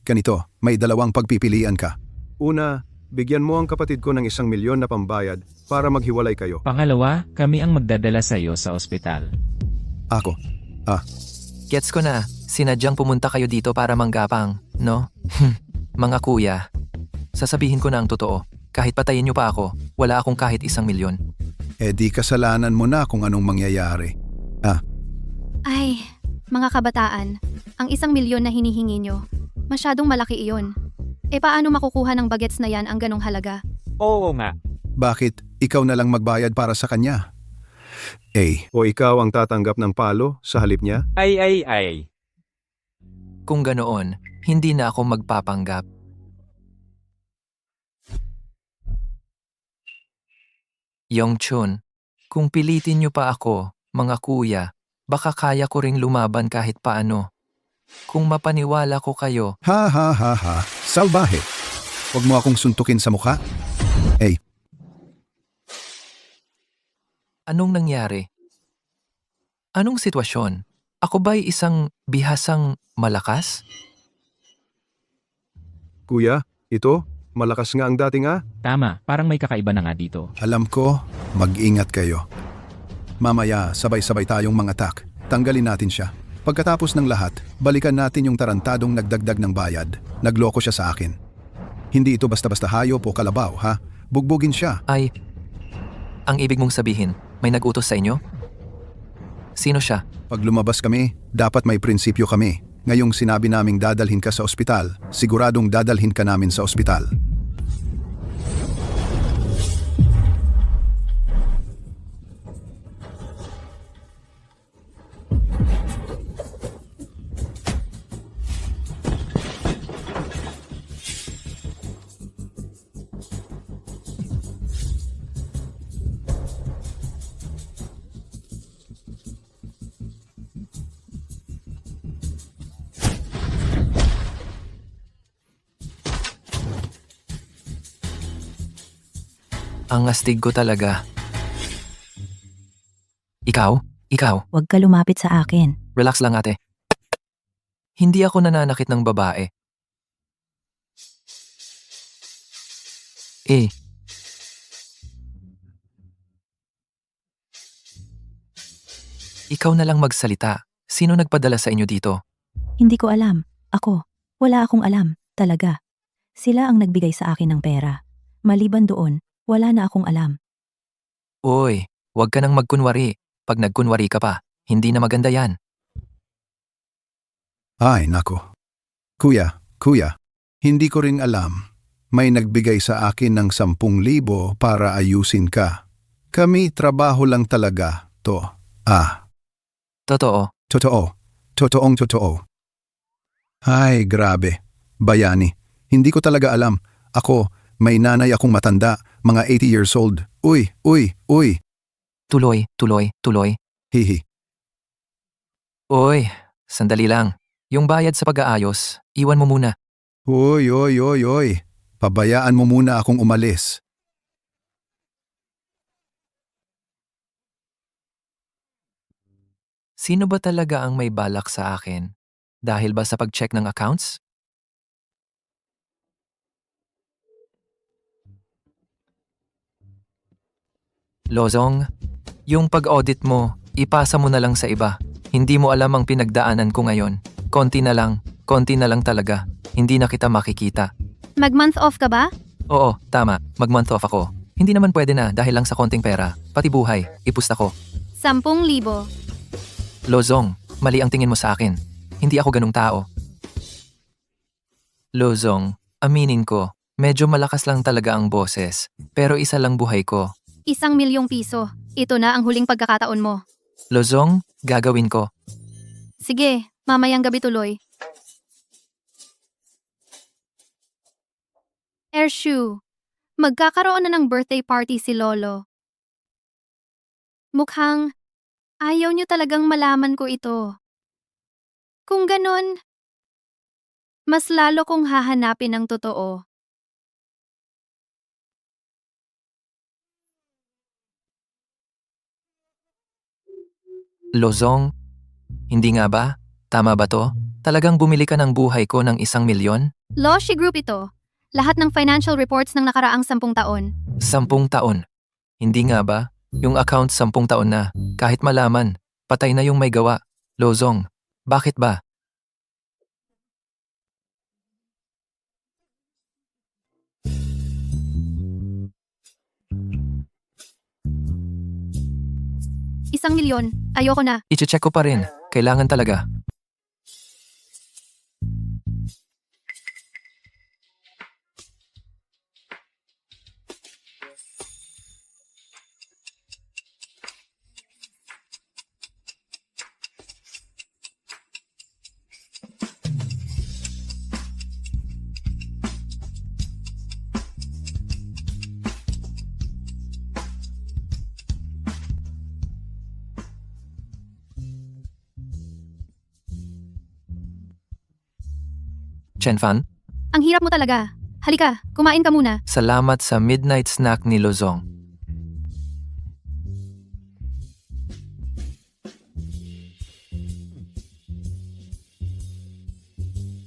Ganito, may dalawang pagpipilian ka. Una, bigyan mo ang kapatid ko ng 1,000,000 na pambayad para maghiwalay kayo. Pangalawa, kami ang magdadala sa iyo sa ospital. Ako. Gets ko na, sinadyang pumunta kayo dito para manggapang, no? Mga kuya, sasabihin ko na ang totoo. Kahit patayin niyo pa ako, wala akong kahit 1,000,000. Eh di kasalanan mo na kung anong mangyayari. Ay, mga kabataan, ang 1,000,000 na hinihingi nyo, masyadong malaki iyon. E paano makukuha ng bagets na yan ang ganong halaga? Oo nga. Bakit ikaw na lang magbayad para sa kanya? O ikaw ang tatanggap ng palo sa halip niya? Ay. Kung ganoon, hindi na ako magpapanggap. Yongchun, kung pilitin niyo pa ako, mga kuya, baka kaya ko ring lumaban kahit paano. Kung mapaniwala ko kayo, Ha. Salbahe. Huwag mo akong suntukin sa mukha. anong nangyari? Anong sitwasyon? Ako ba'y isang bihasang malakas? Kuya, ito, malakas nga ang dating Tama, parang may kakaiba na nga dito. Alam ko, mag-ingat kayo. Mamaya, sabay-sabay tayong mangatak. Tanggalin natin siya. Pagkatapos ng lahat, balikan natin yung tarantadong nagdagdag ng bayad. Nagloko siya sa akin. Hindi ito basta-basta hayop o kalabaw, ha? Bugbugin siya. Ay, ang ibig mong sabihin, may nag-utos sa inyo? Sino siya? Pag lumabas kami, dapat may prinsipyo kami. Ngayong sinabi naming dadalhin ka sa ospital, siguradong dadalhin ka namin sa ospital. Ang astig ko talaga. Ikaw, huwag ka lumapit sa akin. relax lang ate. Hindi ako nananakit ng babae. Ikaw na lang magsalita. Sino nagpadala sa inyo dito? Hindi ko alam. Ako, wala akong alam, talaga. Sila ang nagbigay sa akin ng pera. Maliban doon, wala na akong alam. Uy, huwag ka nang magkunwari. Pag nagkunwari ka pa, hindi na maganda yan. Ay, nako. Kuya, hindi ko rin alam. May nagbigay sa akin ng 10,000 para ayusin ka. Kami trabaho lang talaga to. Totoo, Totoong totoo. Ay, grabe. Bayani. Hindi ko talaga alam. Ako, may nanay akong matanda, mga 80 years old. Uy. tuloy. Hihi. Uy, sandali lang. Yung bayad sa pag-aayos, iwan mo muna. Uy. Pabayaan mo muna akong umalis. Sino ba talaga ang may balak sa akin? Dahil ba sa pag-check ng accounts? Lozong, yung pag-audit mo, ipasa mo na lang sa iba. Hindi mo alam ang pinagdaanan ko ngayon. Konti na lang talaga. Hindi na kita makikita. Mag-month off ka ba? Oo, tama. Mag-month off ako. Hindi naman pwede na dahil lang sa konting pera. Pati buhay, ipusta ko. 10,000. Lozong, mali ang tingin mo sa akin. Hindi ako ganung tao. Lozong, aminin ko, medyo malakas lang talaga ang boses. Pero isa lang buhay ko. 1,000,000 piso. Ito na ang huling pagkakataon mo. Lozong, gagawin ko. Sige, mamayang gabi tuloy. Ershu, magkakaroon na ng birthday party si Lolo. Mukhang ayaw niyo talagang malaman ko ito. Kung ganon, mas lalo kong hahanapin ang totoo. Lozong, hindi nga ba? Tama ba to? Talagang bumili ka ng buhay ko ng 1,000,000? Loshi Group ito. Lahat ng financial reports ng nakaraang 10 taon. 10 taon. Hindi nga ba? Yung account 10 taon na. Kahit malaman, patay na yung may gawa. Lozong, bakit ba? Isang milyon. Ayoko na. Iche-check ko pa rin. Kailangan talaga. Chenfan, Ang hirap mo talaga. Halika, kumain ka muna. salamat sa midnight snack ni Lozong.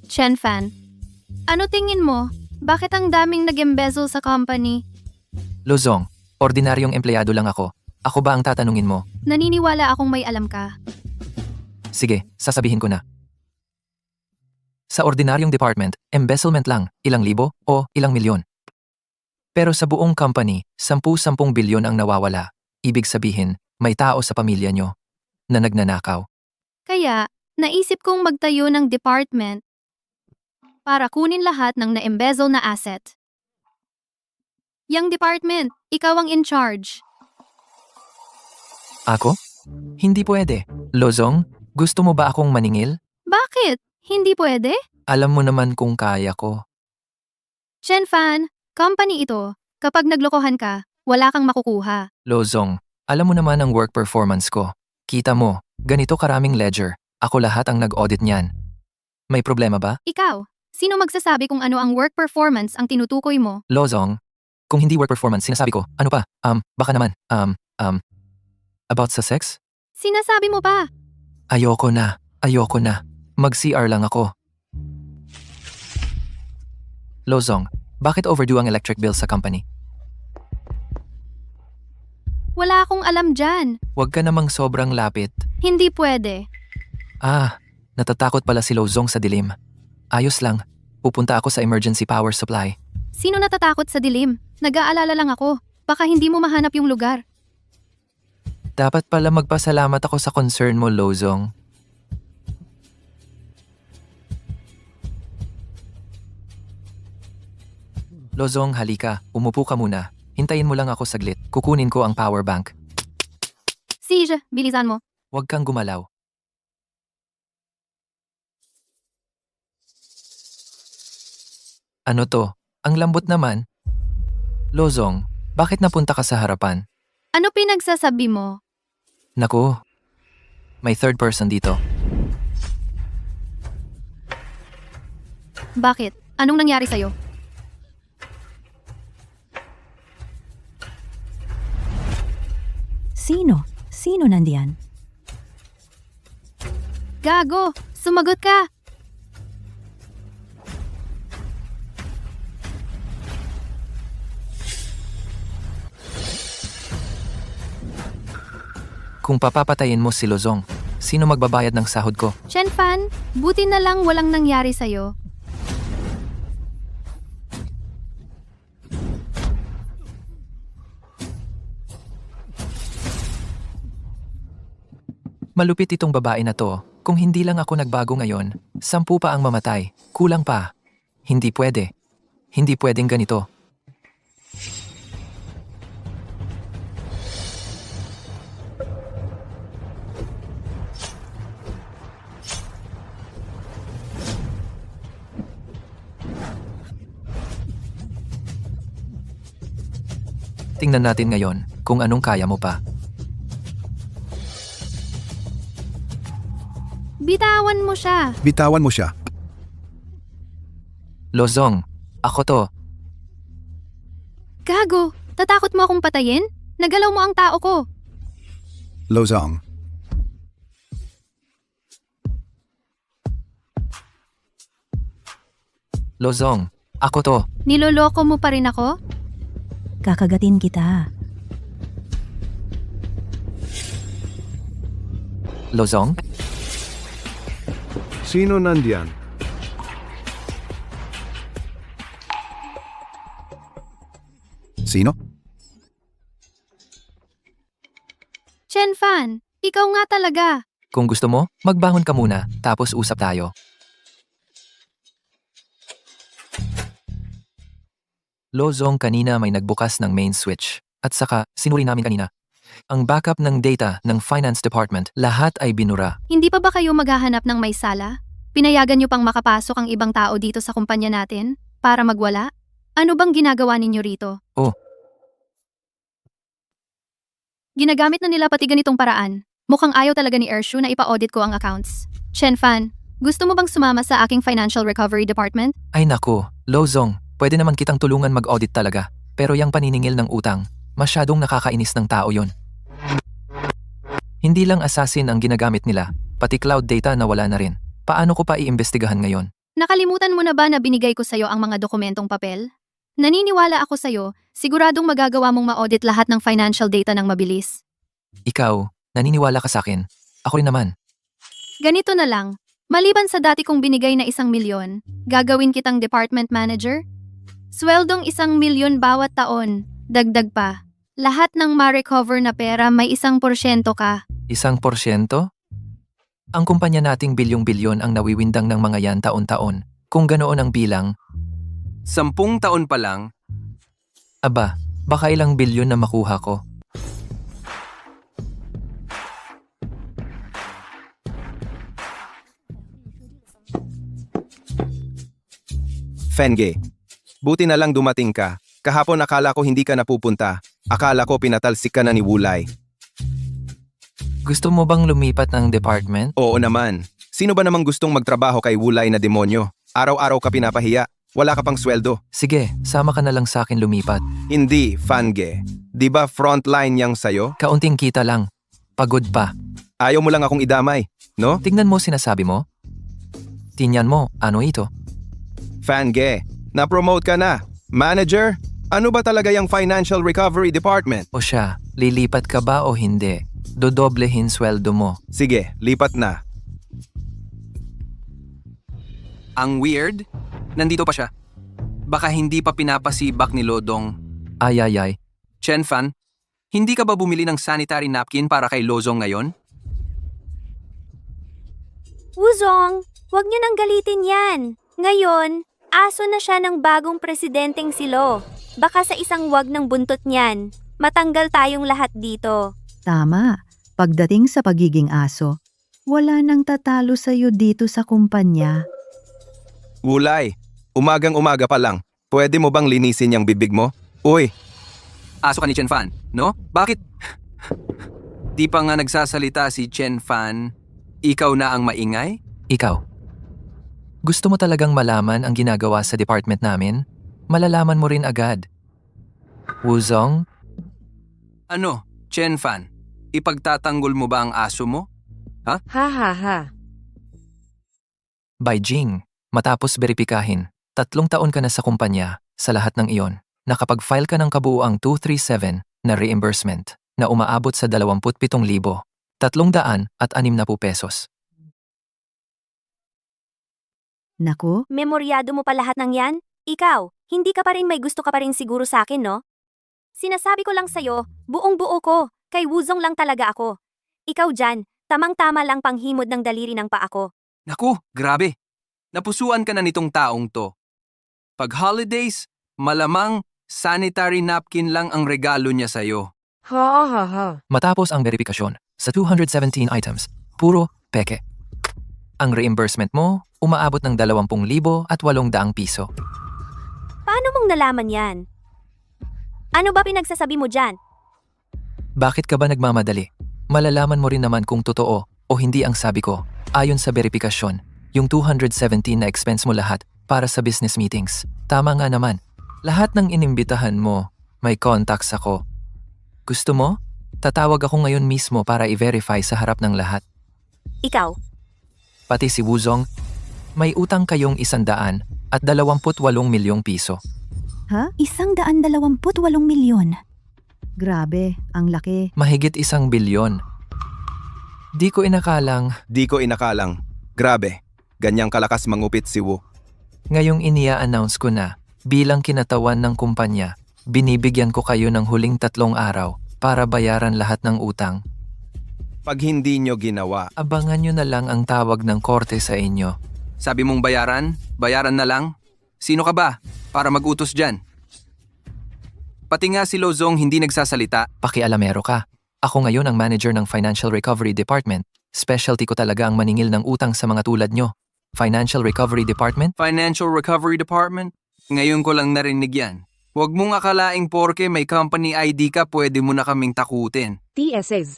Chen Fan. Ano tingin mo? Bakit ang daming nag-embezzle sa company? Lozong, ordinaryong empleyado lang ako. Ako ba ang tatanungin mo? Naniniwala akong may alam ka. Sige, sasabihin ko na. Sa ordinaryong department, embezzlement lang, ilang libo o ilang milyon. Pero sa buong company, 10-10 bilyon ang nawawala. Ibig sabihin, may tao sa pamilya nyo na nagnanakaw. Kaya, naisip kong magtayo ng department para kunin lahat ng na-embezzle na asset. Yang department, ikaw ang in charge. Ako? Hindi pwede. Lozong, gusto mo ba akong maningil? Bakit? Hindi pwede? Alam mo naman kung kaya ko. Chen Fan, company ito. Kapag naglokohan ka, wala kang makukuha. Lozong, alam mo naman ang work performance ko. Kita mo, ganito karaming ledger. Ako lahat ang nag-audit niyan. May problema ba? Ikaw, sino magsasabi kung ano ang work performance ang tinutukoy mo? Lozong, kung hindi work performance, sinasabi ko, ano pa? Baka naman, about sa sex? Sinasabi mo pa. Ayoko na. Mag-CR lang ako. Lozong, bakit overdue ang electric bill sa company? Wala akong alam dyan. Huwag ka namang sobrang lapit. Hindi pwede. Natatakot pala si Lozong sa dilim. Ayos lang. Pupunta ako sa emergency power supply. Sino natatakot sa dilim? Nag-aalala lang ako. Baka hindi mo mahanap yung lugar. Dapat pala magpasalamat ako sa concern mo, Lozong. Lozong, halika. Umupo ka muna. Hintayin mo lang ako saglit. Kukunin ko ang power bank. Sige, bilisan mo. Huwag kang gumalaw. Ano to? Ang lambot naman. Lozong, bakit napunta ka sa harapan? Ano pinagsasabi mo? Naku, may third person dito. Bakit? Anong nangyari sa'yo? Sino? Sino nandiyan? Gago, sumagot ka. Kung papapatayin mo si Lozong, sino magbabayad ng sahod ko? Chen Fan, buti na lang walang nangyari sa'yo. Malupit itong babae na to. Kung hindi lang ako nagbago ngayon, 10 pa ang mamatay. Kulang pa. Hindi pwede. Hindi pwedeng ganito. Tingnan natin ngayon kung anong kaya mo pa. Bitawan mo siya. Bitawan mo siya. Lozong, ako to. Gago, tatakot mo akong patayin? Nagalaw mo ang tao ko. Lozong. Lozong, ako to. Niloloko mo pa rin ako? Kakagatin kita. Lozong? Sino nandiyan? Sino? Chen Fan, ikaw nga talaga. Kung gusto mo, magbangon ka muna, tapos usap tayo. Lozong, kanina may nagbukas ng main switch. At saka, sinuri namin kanina. Ang backup ng data ng Finance Department, lahat ay binura. Hindi pa ba kayo maghahanap ng may sala? Pinayagan niyo pang makapasok ang ibang tao dito sa kumpanya natin? Para magwala? Ano bang ginagawa ninyo rito? Oh. Ginagamit na nila pati ganitong paraan. Mukhang ayaw talaga ni Ershu na ipa-audit ko ang accounts. Chen Fan, gusto mo bang sumama sa aking Financial Recovery Department? Ay naku, Lozong, pwede naman kitang tulungan mag-audit talaga. Pero yung paniningil ng utang, masyadong nakakainis ng tao yon. Hindi lang assassin ang ginagamit nila, pati cloud data na wala na rin. Paano ko pa iimbestigahan ngayon? Nakalimutan mo na ba na binigay ko sa'yo ang mga dokumentong papel? Naniniwala ako sa'yo, siguradong magagawa mong ma-audit lahat ng financial data ng mabilis. Ikaw, naniniwala ka sa akin. Ako rin naman. Ganito na lang, maliban sa dati kong binigay na 1 milyon, gagawin kitang department manager? Sweldong 1 milyon bawat taon, dagdag pa. Lahat ng ma-recover na pera may 1% ka. 1%? Ang kumpanya nating bilyong-bilyon ang nawiwindang ng mga yan taon-taon. Kung ganoon ang bilang, 10 taon pa lang, aba, baka ilang bilyon na makuha ko. Fenge, buti na lang dumating ka. Kahapon akala ko hindi ka napupunta. Akala ko pinatalsik ka na ni Wulay. Gusto mo bang lumipat ng department? Oo naman. Sino ba namang gustong magtrabaho kay Wulay na demonyo? Araw-araw ka pinapahiya. Wala ka pang sweldo. Sige, sama ka na lang sa akin lumipat. Hindi, Fange. Di ba frontline yang sayo? Kaunting kita lang. Pagod pa. Ayaw mo lang akong idamay, no? Tingnan mo sinasabi mo. Tingnan mo, ano ito? Fange, na-promote ka na. Manager, ano ba talaga yung Financial Recovery Department? O siya, lilipat ka ba o hindi? Dodoblehin sweldo mo. Sige, lipat na. ang weird, nandito pa siya. Baka hindi pa pinapasibak ni Lodong. Ay ay ay. Chen Fan, hindi ka ba bumili ng sanitary napkin para kay Lozong ngayon? Wuzong, huwag niyo nang galitin yan. Ngayon, aso na siya ng bagong presidenteng si Lo. Baka sa isang wag ng buntot niyan, matanggal tayong lahat dito. Tama. Pagdating sa pagiging aso, wala nang tatalo sa'yo dito sa kumpanya. Wulay, umagang-umaga pa lang. Pwede mo bang linisin yung bibig mo? Uy, Aso ka ni Chen Fan, no? Bakit? Di pa nga nagsasalita si Chen Fan. Ikaw na ang maingay? Ikaw. Gusto mo talagang malaman ang ginagawa sa department namin? Malalaman mo rin agad. Wuzong, Ano, Chen Fan? Ipagtatanggol mo ba ang aso mo? Ha ha ha. By Jing, matapos beripikahin, 3 taon ka na sa kumpanya, sa lahat ng iyon, nakapag-file ka ng kabuuang 237 na reimbursement na umaabot sa 27,360 pesos. Naku, Memoryado mo pa lahat ng yan? Ikaw, hindi ka pa rin may gusto ka pa rin siguro sa akin, no? Sinasabi ko lang sa'yo, buong-buo ko, kay Wuzong lang talaga ako. Ikaw dyan, tamang-tama lang panghimod ng daliri ng paa ko. Naku, grabe. Napusuan ka na nitong taong to. Pag holidays, malamang sanitary napkin lang ang regalo niya sa'yo. Ha ha ha. Matapos ang verifikasyon, sa 217 items, puro peke. Ang reimbursement mo, umaabot ng 20,800 piso. Paano mong nalaman yan? Ano ba pinagsasabi mo dyan? Bakit ka ba nagmamadali? Malalaman mo rin naman kung totoo o hindi ang sabi ko. Ayon sa verifikasyon, yung 217 na expense mo lahat para sa business meetings. Tama nga naman. Lahat ng inimbitahan mo, may contacts ako. Gusto mo? Tatawag ako ngayon mismo para i-verify sa harap ng lahat. Ikaw, Pati si Wuzong, may utang kayong 128 milyong piso. ha? 128 milyon. Grabe, ang laki. Mahigit 1 bilyon. Di ko inakalang Di ko inakalang. Grabe, ganyang kalakas mangupit si Wu. ngayong inia-announce ko na bilang kinatawan ng kumpanya, binibigyan ko kayo ng huling 3 araw para bayaran lahat ng utang. Pag hindi nyo ginawa, Abangan nyo na lang ang tawag ng korte sa inyo. Sabi mong bayaran? Bayaran na lang? Sino ka ba para mag-utos dyan? Pati nga si Lozong hindi nagsasalita. Pakialamero ka. Ako ngayon ang manager ng Financial Recovery Department. Specialty ko talaga ang maningil ng utang sa mga tulad nyo. Financial Recovery Department? Financial Recovery Department? Ngayon ko lang narinig yan. Huwag mong akalaing porke may company ID ka pwede mo na kaming takutin. TSS.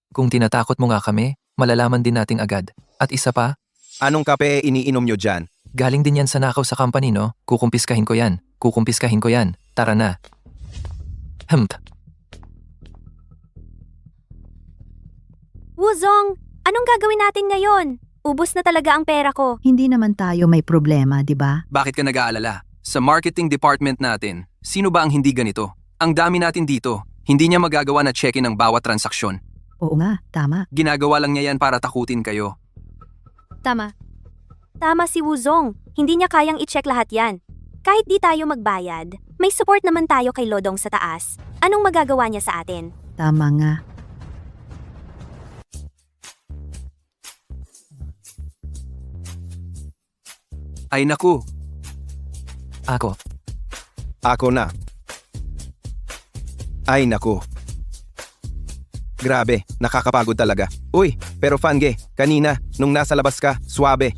Kung tinatakot mo nga kami, malalaman din nating agad. At isa pa, anong kape iniinom nyo dyan? galing din yan sa nakaw sa company, no? Kukumpiskahin ko yan. Kukumpiskahin ko yan. Tara na. Wuzong, anong gagawin natin ngayon? Ubus na talaga ang pera ko. Hindi naman tayo may problema, di ba? Bakit ka nag-aalala? Sa marketing department natin, sino ba ang hindi ganito? Ang dami natin dito. Hindi niya magagawa na check-in ang bawat transaksyon. Oo nga, tama. Ginagawa lang niya yan para takutin kayo. Tama. Tama si Wuzong, hindi niya kayang i-check lahat yan. Kahit di tayo magbayad, may support naman tayo kay Lodong sa taas. Anong magagawa niya sa atin? Tama nga. Ay naku, Ako. Ako na. Ay naku. Grabe, nakakapagod talaga. Uy, pero Fange, kanina, nung nasa labas ka, suabe,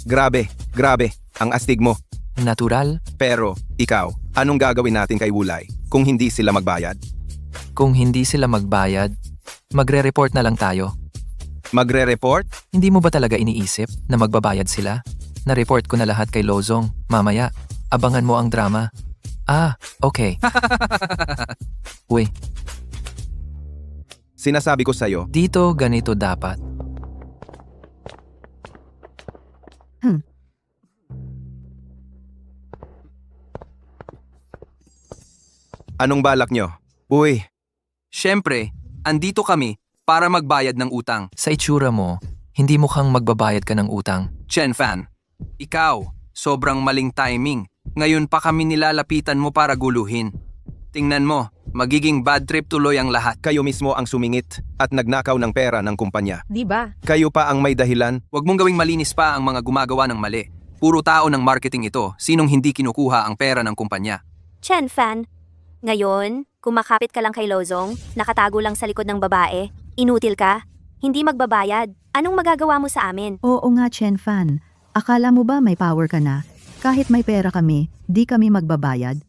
grabe, ang astig mo. Natural, Pero, ikaw, anong gagawin natin kay Wulay kung hindi sila magbayad? kung hindi sila magbayad, magre-report na lang tayo. Magre-report? Hindi mo ba talaga iniisip na magbabayad sila? Na-report ko na lahat kay Lozong. Mamaya, abangan mo ang drama. Ah, okay. Uy, Sinasabi ko sa'yo, dito ganito dapat. anong balak nyo? Uy, syempre, andito kami para magbayad ng utang. Sa itsura mo, hindi mukhang magbabayad ka ng utang. Chen Fan, ikaw, sobrang maling timing. Ngayon pa kami nilalapitan mo para guluhin. Tingnan mo, magiging bad trip tuloy ang lahat. kayo mismo ang sumingit at nagnakaw ng pera ng kumpanya. Di ba? Kayo pa ang may dahilan. Huwag mong gawing malinis pa ang mga gumagawa ng mali. Puro tao ng marketing ito, sinong hindi kinukuha ang pera ng kumpanya. Chen Fan, ngayon, kumakapit ka lang kay Lozong, nakatago lang sa likod ng babae, inutil ka, hindi magbabayad, anong magagawa mo sa amin? Oo nga, Chen Fan. Akala mo ba may power ka na? Kahit may pera kami, di kami magbabayad?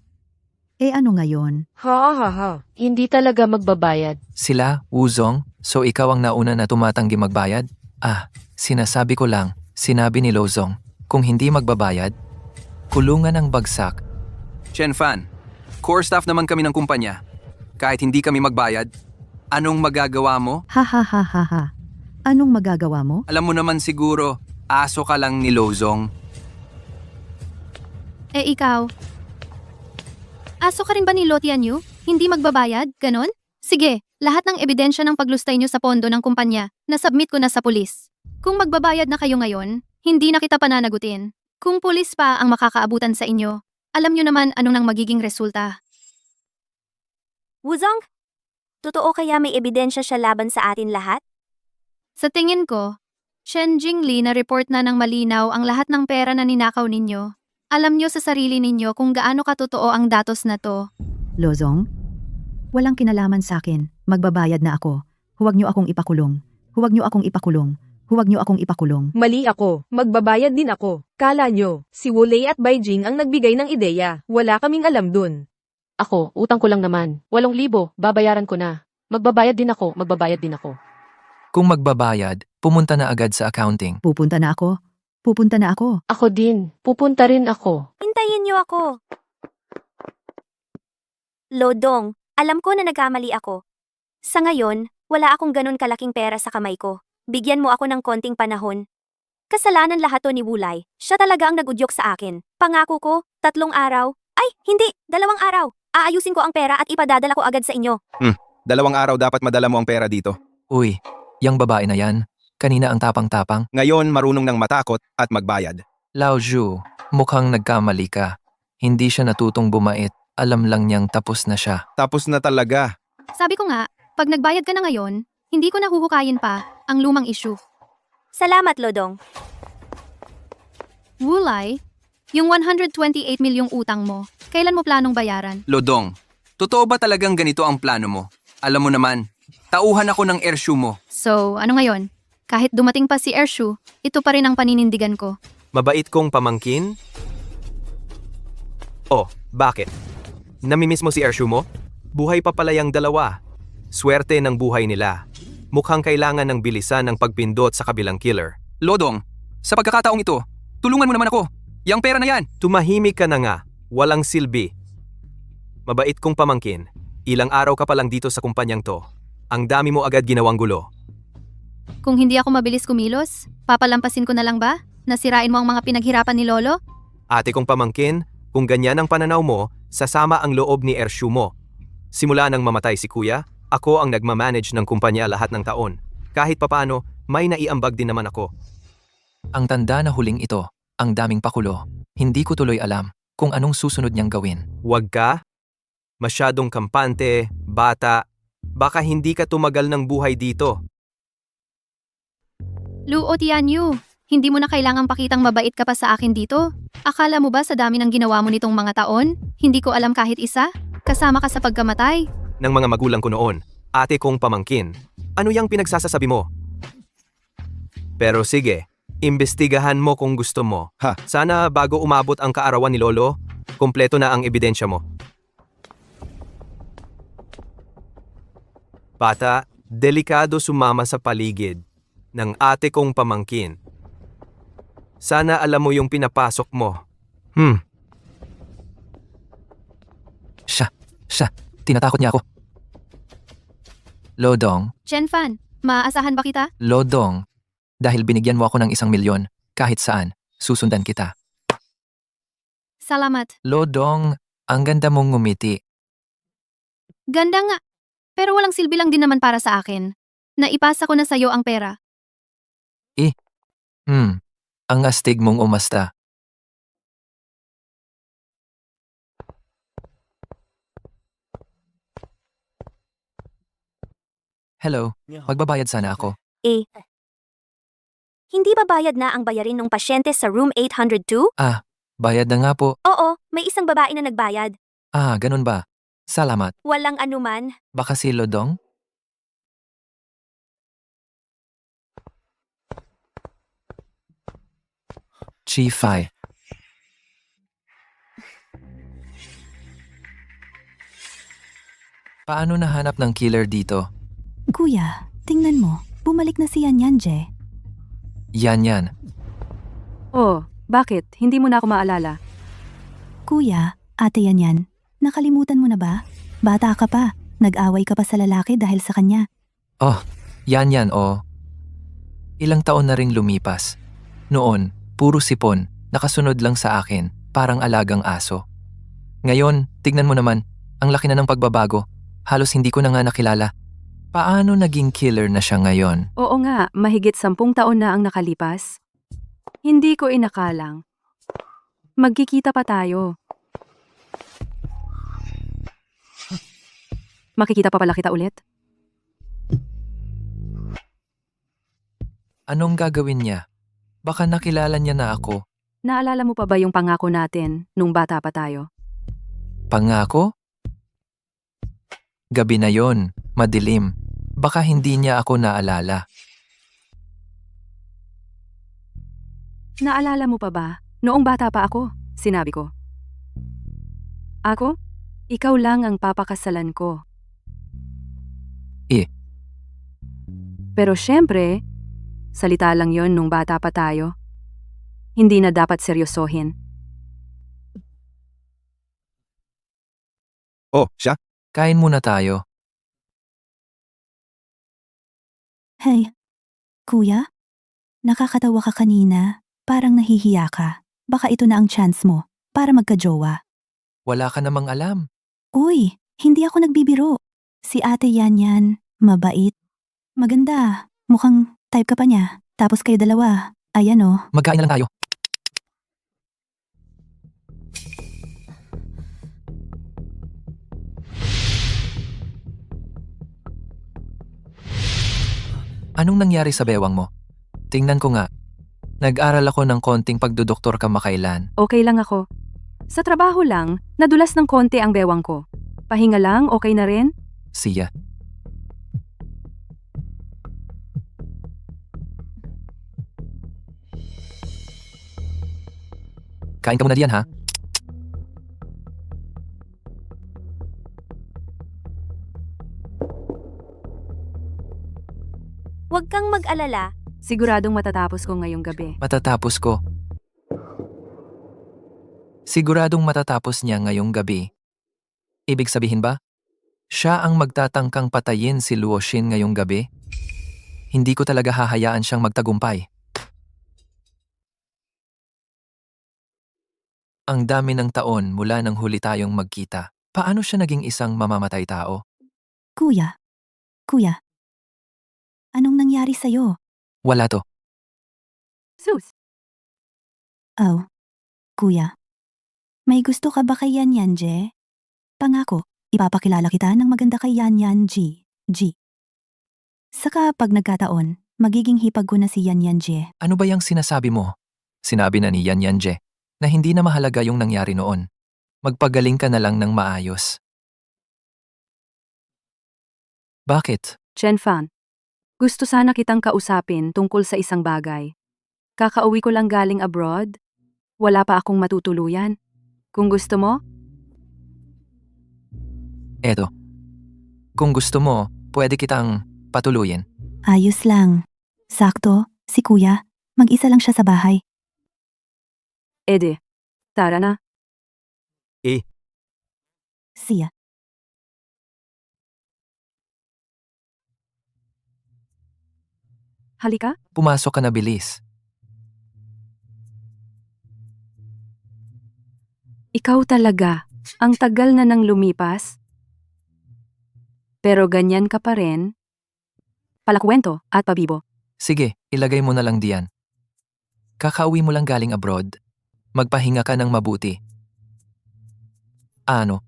Eh ano ngayon? Ha ha ha. Hindi talaga magbabayad. Sila, Wuzong, so ikaw ang nauna na tumatanggi magbayad? Ah, sinasabi ko lang, sinabi ni Lozong, kung hindi magbabayad, kulungan ang bagsak. Chen Fan, core staff naman kami ng kumpanya. Kahit hindi kami magbayad, anong magagawa mo? Ha ha ha ha ha. Anong magagawa mo? Alam mo naman siguro, Aso ka lang ni Lozong. Eh ikaw? Aso ka rin ba ni Lo Tianyu? Hindi magbabayad? Ganon? Sige, lahat ng ebidensya ng paglustay nyo sa pondo ng kumpanya, nasubmit ko na sa pulis. Kung magbabayad na kayo ngayon, hindi na kita pananagutin. Kung pulis pa ang makakaabutan sa inyo, alam nyo naman anong nang magiging resulta. Wuzong, totoo kaya may ebidensya siya laban sa atin lahat? Sa tingin ko, Shen Jingli na-report na ng malinaw ang lahat ng pera na ninakaw ninyo. Alam nyo sa sarili ninyo kung gaano katotoo ang datos na to. Lozong? Walang kinalaman sa akin. Magbabayad na ako. Huwag niyo akong ipakulong. Huwag niyo akong ipakulong. Huwag niyo akong ipakulong. Mali ako. Magbabayad din ako. Kala nyo, si Wulei at Beijing ang nagbigay ng ideya. Wala kaming alam dun. Ako, utang ko lang naman. 8,000, babayaran ko na. Magbabayad din ako, magbabayad din ako. Kung magbabayad, pumunta na agad sa accounting. Pupunta na ako. Pupunta na ako. Ako din, pupunta rin ako. Hintayin niyo ako. Lodong, alam ko na nagkamali ako. Sa ngayon, wala akong ganun kalaking pera sa kamay ko. Bigyan mo ako ng konting panahon. Kasalanan lahat to ni Wulay. Siya talaga ang nagudyok sa akin. Pangako ko, 3 araw. Ay, hindi, 2 araw. Aayusin ko ang pera at ipadadala ko agad sa inyo. 2 araw dapat madala mo ang pera dito. Uy, yang babae na yan. Kanina ang tapang-tapang. Ngayon marunong nang matakot at magbayad. Lao Zhu, mukhang nagkamali ka. Hindi siya natutong bumait. Alam lang niyang tapos na siya. Tapos na talaga. Sabi ko nga, pag nagbayad ka na ngayon, hindi ko na huhukayin pa ang lumang issue. Salamat, Lodong. Wulay, yung 128 milyong utang mo, kailan mo planong bayaran? Lodong, totoo ba talagang ganito ang plano mo? Alam mo naman, tauhan ako ng airshoe mo. So, ano ngayon? Kahit dumating pa si Ershu, ito pa rin ang paninindigan ko. Mabait kong pamangkin? Oh, bakit? Namimiss mo si Ershu mo? Buhay pa pala yung dalawa. Swerte ng buhay nila. Mukhang kailangan ng bilisan ng pagpindot sa kabilang killer. Lodong, sa pagkakataong ito, tulungan mo naman ako. Yang pera na yan. Tumahimik ka na nga. Walang silbi. Mabait kong pamangkin. Ilang araw ka pa lang dito sa kumpanyang to. Ang dami mo agad ginawang gulo. Kung hindi ako mabilis kumilos, papalampasin ko na lang ba? Nasirain mo ang mga pinaghirapan ni Lolo? Ate kong pamangkin, kung ganyan ang pananaw mo, sasama ang loob ni Ershu mo. Simula nang mamatay si kuya, ako ang nagmamanage ng kumpanya lahat ng taon. Kahit papano, may naiambag din naman ako. Ang tanda na huling ito, ang daming pakulo. Hindi ko tuloy alam kung anong susunod niyang gawin. Huwag ka? Masyadong kampante, bata, baka hindi ka tumagal ng buhay dito. Luo Tianyu, hindi mo na kailangang pakitang mabait ka pa sa akin dito? Akala mo ba sa dami ng ginawa mo nitong mga taon, hindi ko alam kahit isa? Kasama ka sa pagkamatay? Ng mga magulang ko noon, ate kong pamangkin. Ano yang pinagsasasabi mo? Pero sige, imbestigahan mo kung gusto mo. Sana bago umabot ang kaarawan ni Lolo, kumpleto na ang ebidensya mo. Bata, delikado sumama sa paligid ng ate kong pamangkin. Sana alam mo yung pinapasok mo. Siya, tinatakot niya ako. Lodong, Chen Fan, maaasahan ba kita? Lodong, dahil binigyan mo ako ng 1 milyon, kahit saan, susundan kita. Salamat. Lodong, ang ganda mong ngumiti. Ganda nga. Pero walang silbi lang din naman para sa akin. Naipasa ko na sa'yo ang pera. Ang astig mong umasta. Hello, magbabayad sana ako. Hindi ba bayad na ang bayarin ng pasyente sa room 802? Bayad na nga po. Oo, may isang babae na nagbayad. Ganun ba? Salamat. Walang anuman. Baka si Lodong? Chi-Fi. Paano nahanap ng killer dito? Kuya, tingnan mo. Bumalik na si Yan Je. Yan. Oh, bakit? Hindi mo na ako maalala. Kuya, ate Yan, nakalimutan mo na ba? Bata ka pa. Nag-away ka pa sa lalaki dahil sa kanya. Yan, oh. Ilang taon na ring lumipas. Noon, puro sipon, nakasunod lang sa akin, parang alagang aso. Ngayon, tignan mo naman, ang laki na ng pagbabago. Halos hindi ko na nga nakilala. Paano naging killer na siya ngayon? Oo nga, mahigit 10 taon na ang nakalipas. Hindi ko inakalang. Magkikita pa tayo. Makikita pa pala kita ulit? Anong gagawin niya? Baka nakilala niya na ako. Naalala mo pa ba yung pangako natin nung bata pa tayo? Pangako? Gabi na yon, madilim. Baka hindi niya ako naalala. Naalala mo pa ba? Noong bata pa ako, sinabi ko. Ako? Ikaw lang ang papakasalan ko. Pero syempre, salita lang yon nung bata pa tayo. Hindi na dapat seryosohin. Oh, siya? Kain muna tayo. Hey, kuya? Nakakatawa ka kanina. Parang nahihiya ka. Baka ito na ang chance mo para magka-jowa. Wala ka namang alam. Uy, hindi ako nagbibiro. Si ate yan, mabait. Maganda, mukhang type ka pa niya. Tapos kayo dalawa, ayan oh. Magkain na lang tayo. Anong nangyari sa bewang mo? Tingnan ko nga. Nag-aral ako ng konting pagdodoktor kamakailan. Okay lang ako. Sa trabaho lang, nadulas ng konti ang bewang ko. Pahinga lang, okay na rin? Siya. Kain ka muna diyan ha? Huwag kang mag-alala. Siguradong matatapos ko ngayong gabi. Matatapos ko. Siguradong matatapos niya ngayong gabi. Ibig sabihin ba? Siya ang magtatangkang patayin si Luo Xin ngayong gabi? Hindi ko talaga hahayaan siyang magtagumpay. Ang dami ng taon mula nang huli tayong magkita. Paano siya naging isang mamamatay tao? Kuya, anong nangyari sa'yo? Wala to. Sus! Oh, kuya. May gusto ka ba kay Yan Je? Pangako, ipapakilala kita ng maganda kay Yan G. Saka pag nagkataon, magiging hipag ko na si Yan Je. Ano ba yung sinasabi mo? Sinabi na ni Yan Je na hindi na mahalaga yung nangyari noon. Magpagaling ka na lang ng maayos. Bakit? Chen Fan, gusto sana kitang kausapin tungkol sa isang bagay. Kakauwi ko lang galing abroad. Wala pa akong matutuluyan. Kung gusto mo, Eto. Kung gusto mo, pwede kitang patuluyin. Ayos lang. Sakto, si kuya. Mag-isa lang siya sa bahay. ede. Tara na. Siya. Halika. Pumasok ka na bilis. Ikaw talaga. Ang tagal na nang lumipas. Pero ganyan ka pa rin. Palakwento at pabibo. Sige, ilagay mo na lang diyan. Kakauwi mo lang galing abroad. Magpahinga ka ng mabuti. Ano?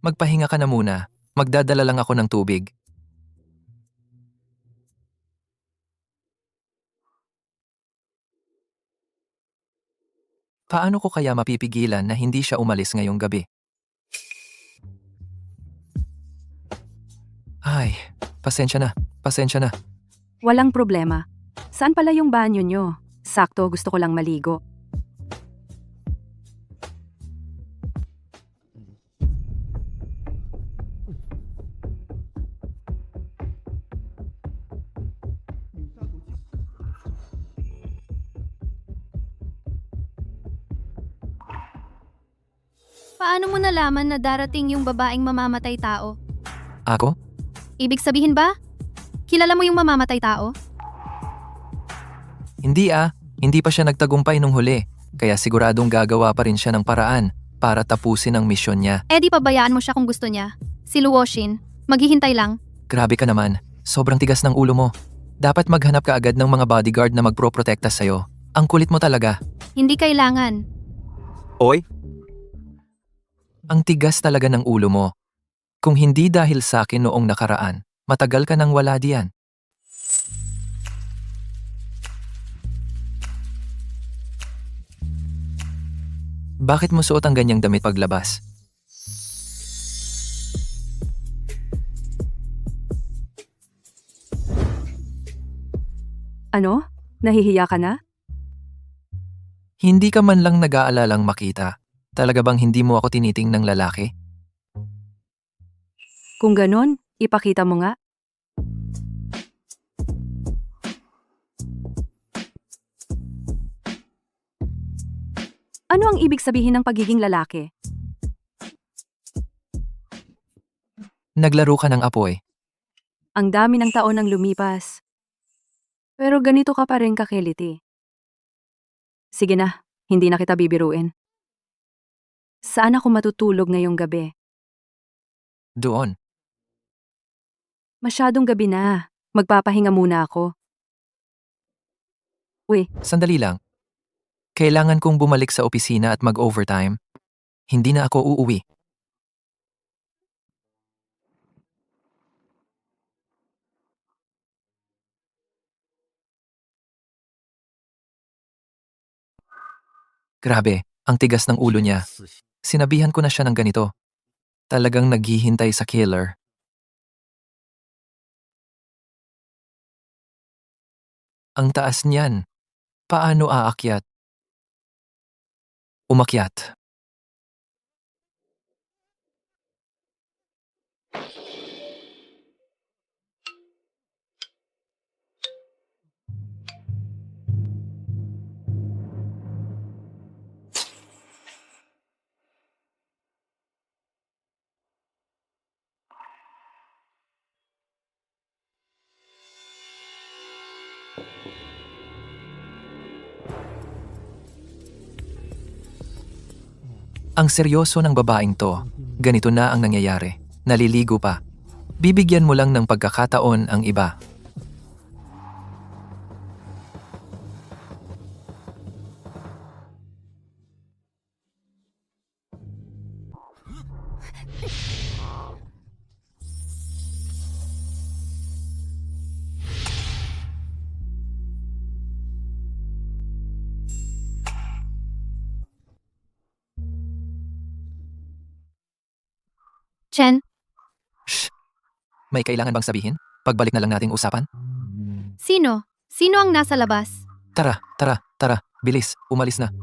Magpahinga ka na muna. Magdadala lang ako ng tubig. Paano ko kaya mapipigilan na hindi siya umalis ngayong gabi? Ay, pasensya na. Walang problema. Saan pala yung banyo nyo? Sakto, gusto ko lang maligo. Paano mo nalaman na darating yung babaeng mamamatay tao? Ako? Ibig sabihin ba? Kilala mo yung mamamatay tao? Hindi Hindi pa siya nagtagumpay nung huli, kaya siguradong gagawa pa rin siya ng paraan para tapusin ang misyon niya. Eh di pabayaan mo siya kung gusto niya. Si Luoshin, maghihintay lang. Grabe ka naman, sobrang tigas ng ulo mo. Dapat maghanap ka agad ng mga bodyguard na magproprotekta sa'yo. Ang kulit mo talaga. Hindi kailangan. Oy, Ang tigas talaga ng ulo mo. Kung hindi dahil sa akin noong nakaraan, matagal ka nang wala diyan. Bakit mo suot ang ganyang damit paglabas? Ano? Nahihiya ka na? Hindi ka man lang nag-aalalang makita. Talaga bang hindi mo ako tiniting ng lalaki? Kung ganon, ipakita mo nga. Ano ang ibig sabihin ng pagiging lalaki? Naglaro ka ng apoy. Ang dami ng taon ang lumipas. Pero ganito ka pa rin kakiliti. Sige na, hindi na kita bibiruin. Saan ako matutulog ngayong gabi? Doon. Masyadong gabi na. Magpapahinga muna ako. Sandali lang. Kailangan kong bumalik sa opisina at mag-overtime. Hindi na ako uuwi. Grabe, ang tigas ng ulo niya. Sinabihan ko na siya ng ganito. Talagang naghihintay sa killer. Ang taas niyan. Paano aakyat? Umakyat. Ang seryoso ng babaeng to. Ganito na ang nangyayari. Naliligo pa. Bibigyan mo lang ng pagkakataon ang iba. Chen, Shh! May kailangan bang sabihin? Pagbalik na lang nating usapan? sino? Sino ang nasa labas? Tara, tara, tara. Bilis, umalis na.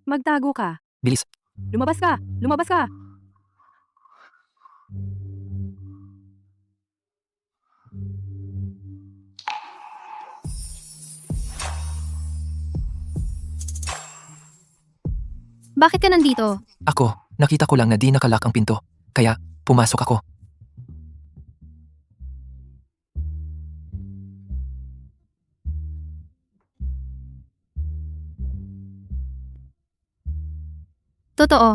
Magtago ka. Bilis. Lumabas ka! Lumabas ka! Bakit ka nandito? Ako, nakita ko lang na di nakalak ang pinto. Kaya, pumasok ako. Totoo.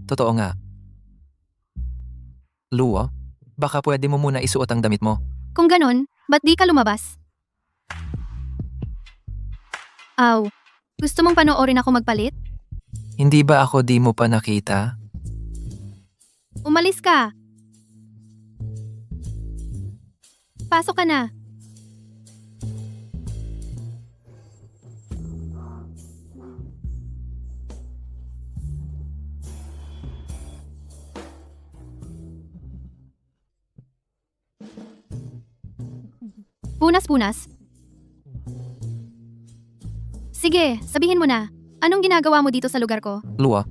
Totoo nga. Luo, baka pwede mo muna isuot ang damit mo. Kung ganun, ba't di ka lumabas? Aw, gusto mong panoorin ako magpalit? Hindi ba ako di mo pa nakita? Umalis ka. Pasok ka na. Punas-punas. Sige, sabihin mo na. Anong ginagawa mo dito sa lugar ko? Luo,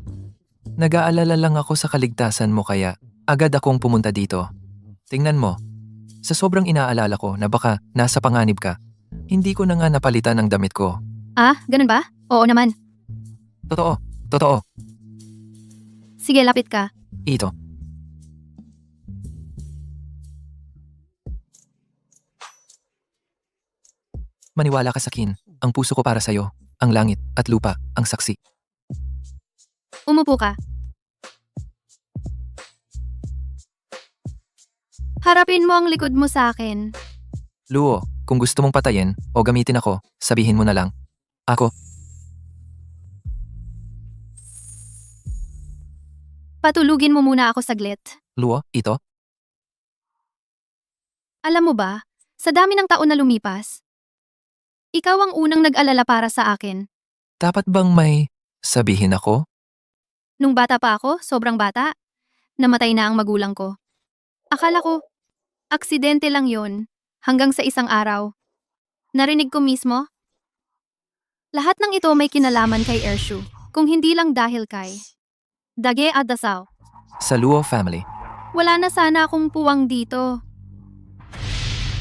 nag-aalala lang ako sa kaligtasan mo kaya agad akong pumunta dito. Tingnan mo, sa sobrang inaalala ko na baka nasa panganib ka, hindi ko na nga napalitan ang damit ko. Ah, ganun ba? Oo naman. Totoo, totoo. Sige, lapit ka. Ito. Maniwala ka sa akin. ang puso ko para sa'yo, ang langit at lupa, ang saksi. Umupo ka. Harapin mo ang likod mo sa akin. Luo, kung gusto mong patayin o gamitin ako, sabihin mo na lang. Ako, Patulugin mo muna ako saglit. Luo, ito? Alam mo ba, sa dami ng taon na lumipas, ikaw ang unang nag-alala para sa akin. Dapat bang may sabihin ako? Nung bata pa ako, sobrang bata, namatay na ang magulang ko. Akala ko, aksidente lang yon, hanggang sa isang araw. Narinig ko mismo, lahat ng ito may kinalaman kay Ershu, kung hindi lang dahil kay Dage at Dasaw. Sa Luo family. Wala na sana akong puwang dito.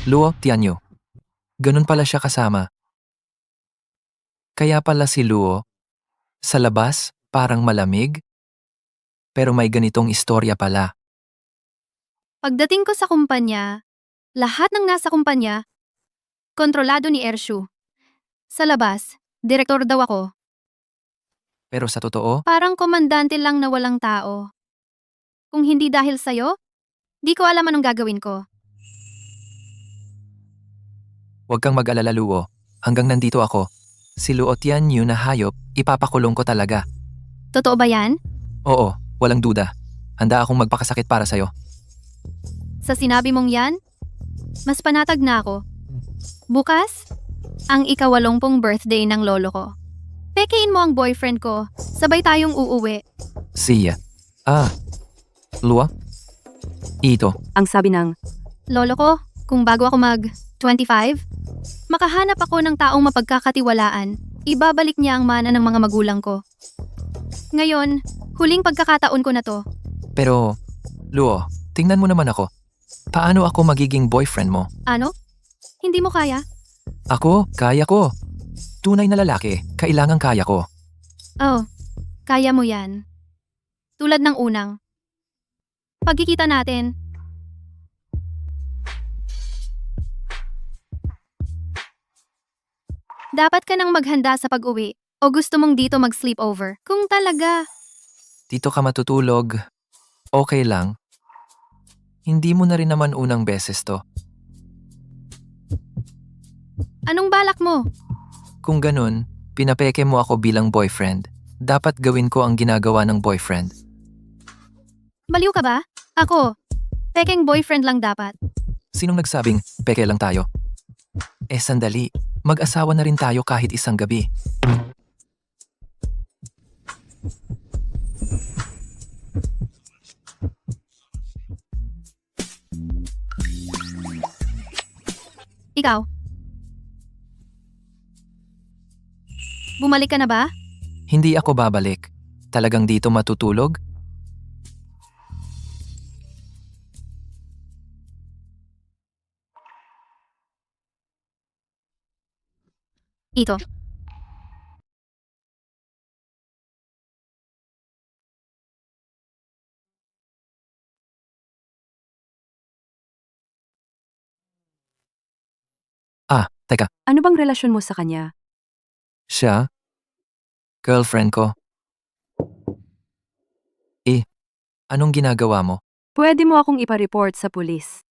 Luo, Tianyo. Ganun pala siya kasama. Kaya pala si Luo, sa labas, parang malamig, pero may ganitong istorya pala. Pagdating ko sa kumpanya, lahat ng nasa kumpanya, kontrolado ni Ershu. Sa labas, direktor daw ako. Pero sa totoo, Parang komandante lang na walang tao. Kung hindi dahil sa'yo, di ko alam anong gagawin ko. huwag kang mag-alala Luo. Hanggang nandito ako. Si Luo Tianyo na hayop, ipapakulong ko talaga. Totoo ba yan? Oo, walang duda. Handa akong magpakasakit para sa'yo. Sa sinabi mong yan, mas panatag na ako. Bukas, ang ika-80 birthday ng lolo ko. Pekein mo ang boyfriend ko, sabay tayong uuwi. Siya. Luo? Ito. Ang sabi ng, Lolo ko, kung bago ako mag-25, makahanap ako ng taong mapagkakatiwalaan, ibabalik niya ang mana ng mga magulang ko. Ngayon, huling pagkakataon ko na to. Pero, Luo, tingnan mo naman ako. Paano ako magiging boyfriend mo? Ano? Hindi mo kaya? Ako, kaya ko. Tunay na lalaki, kailangang kaya ko. Oh, kaya mo yan. Tulad ng unang. Pagkikita natin. Dapat ka nang maghanda sa pag-uwi o gusto mong dito mag-sleepover. Kung talaga, Dito ka matutulog. Okay lang. Hindi mo na rin naman unang beses to. anong balak mo? Kung ganun, pinapeke mo ako bilang boyfriend. Dapat gawin ko ang ginagawa ng boyfriend. Baliw ka ba? Ako, pekeng boyfriend lang dapat. Sinong nagsabing, peke lang tayo? Sandali. Mag-asawa na rin tayo kahit isang gabi. Ikaw. Bumalik ka na ba? Hindi ako babalik. Talagang dito matutulog? Ito. Teka, ano bang relasyon mo sa kanya? siya? Girlfriend ko? Anong ginagawa mo? Pwede mo akong ipa-report sa pulis.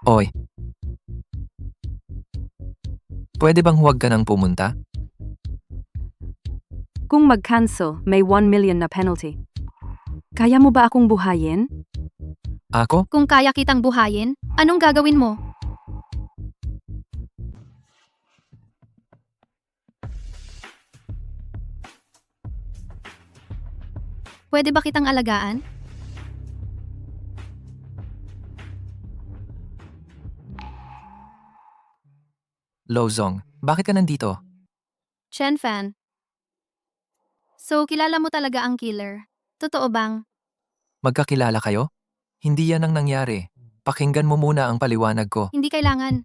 Oy. Pwede bang huwag ka nang pumunta? Kung mag-cancel, may 1 million na penalty. Kaya mo ba akong buhayin? Ako? Kung kaya kitang buhayin, anong gagawin mo? Pwede ba kitang alagaan? Lozong, bakit ka nandito? Chen Fan. So, kilala mo talaga ang killer. Totoo bang? Magkakilala kayo? Hindi yan ang nangyari. Pakinggan mo muna ang paliwanag ko. Hindi kailangan.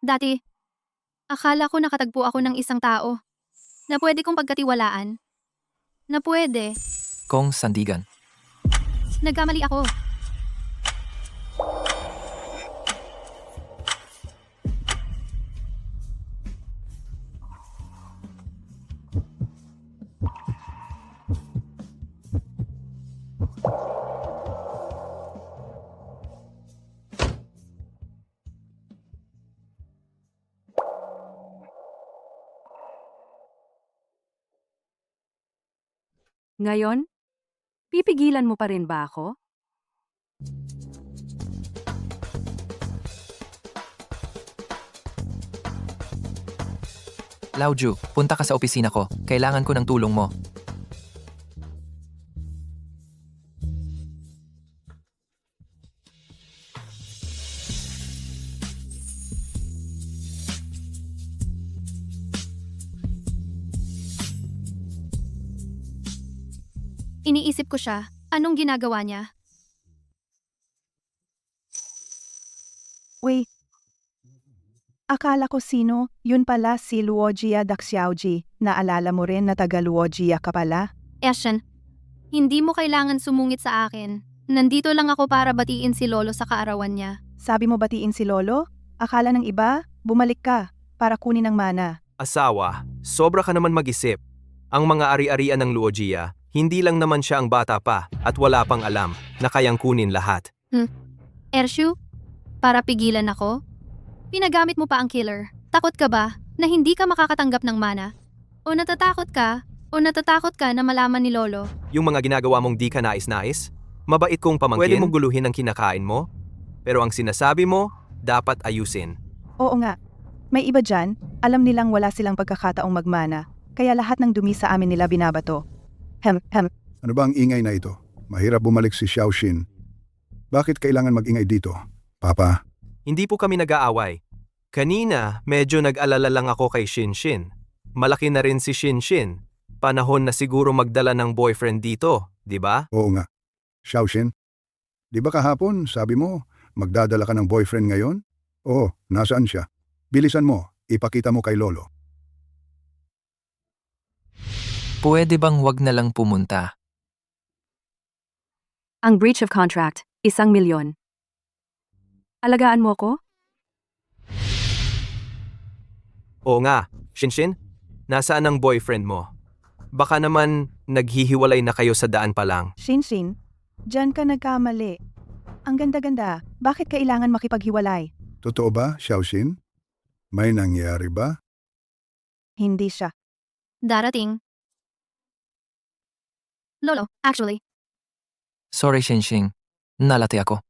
Dati, Akala ko nakatagpo ako ng isang tao na pwede kong pagkatiwalaan. Na pwede. Kong sandigan. Nagkamali ako. Ngayon, pipigilan mo pa rin ba ako? Lauju, punta ka sa opisina ko. Kailangan ko ng tulong mo. Iniisip ko siya. Anong ginagawa niya? Wait. Akala ko sino, yun pala si Luogia Daxiaoji. Naalala mo rin na taga Luogia ka pala? Eshen, hindi mo kailangan sumungit sa akin. Nandito lang ako para batiin si Lolo sa kaarawan niya. Sabi mo batiin si Lolo? Akala ng iba, bumalik ka para kunin ang mana. Asawa, sobra ka naman mag-isip. Ang mga ari-arian ng Luogia, hindi lang naman siya ang bata pa at wala pang alam na kayang kunin lahat. Ershu, para pigilan ako? Pinagamit mo pa ang killer. Takot ka ba na hindi ka makakatanggap ng mana? O natatakot ka na malaman ni Lolo? Yung mga ginagawa mong di ka nais-nais, mabait kong pamangkin, pwede mong guluhin ang kinakain mo, pero ang sinasabi mo, dapat ayusin. Oo nga. May iba dyan, alam nilang wala silang pagkakataong magmana, kaya lahat ng dumi sa amin nila binabato. Ano ba ang ingay na ito? Mahirap bumalik si Xiaoxin. Bakit kailangan mag-ingay dito? Papa? Hindi po kami nag-aaway. Kanina, medyo nag-alala lang ako kay Shinshin. Malaki na rin si Shinshin. Panahon na siguro magdala ng boyfriend dito, di ba? Oo nga. Xiaoxin? Di ba kahapon, sabi mo, magdadala ka ng boyfriend ngayon? Oo, nasaan siya? Bilisan mo, ipakita mo kay Lolo. Pwede bang wag na lang pumunta? Ang breach of contract, 1,000,000. Alagaan mo ako? Oo nga, Shinshin, nasaan ang boyfriend mo? Baka naman naghihiwalay na kayo sa daan pa lang. Shinshin, dyan ka nagkamali. Ang ganda-ganda, bakit kailangan makipaghiwalay? Totoo ba, Xiaoxin? May nangyari ba? Hindi siya. Darating. Lolo, actually. Sorry, Shinshing. Nalati ako.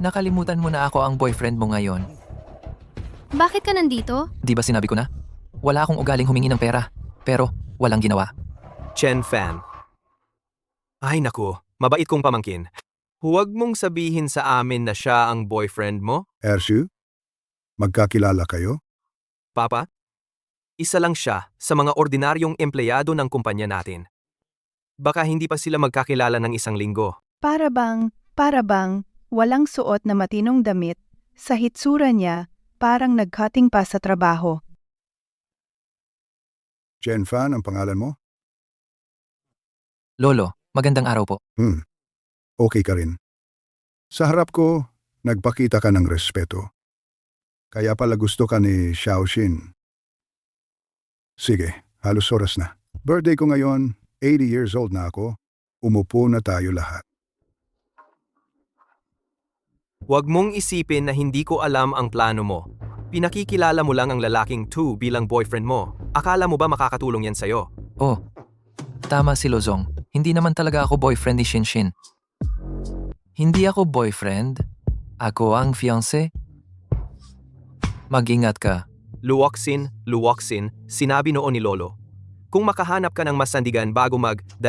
Nakalimutan mo na ako ang boyfriend mo ngayon. Bakit ka nandito? Di ba sinabi ko na? Wala akong ugaling humingi ng pera, pero walang ginawa. Chen Fan. Ay naku, mabait kong pamangkin. Huwag mong sabihin sa amin na siya ang boyfriend mo, Ershu? Magkakilala kayo? Papa? Isa lang siya sa mga ordinaryong empleyado ng kumpanya natin. Baka hindi pa sila magkakilala ng isang linggo. Para bang, walang suot na matinong damit, sa hitsura niya, parang nagcutting pa sa trabaho. Chen Fan ang pangalan mo? Lolo, magandang araw po. Okay ka rin. Sa harap ko, nagpakita ka ng respeto. Kaya pala gusto ka ni Xiaoxin. Sige, halos oras na. Birthday ko ngayon, 80 years old na ako. Umupo na tayo lahat. Huwag mong isipin na hindi ko alam ang plano mo. Pinakikilala mo lang ang lalaking 2 bilang boyfriend mo. Akala mo ba makakatulong yan sa'yo? Oh, tama si Lozong. Hindi naman talaga ako boyfriend ni Shinshin. Hindi ako boyfriend. Ako ang fiancé. Mag-ingat ka. Luwaksin, sinabi noon ni Lolo. Kung makahanap ka ng masandigan bago mag-25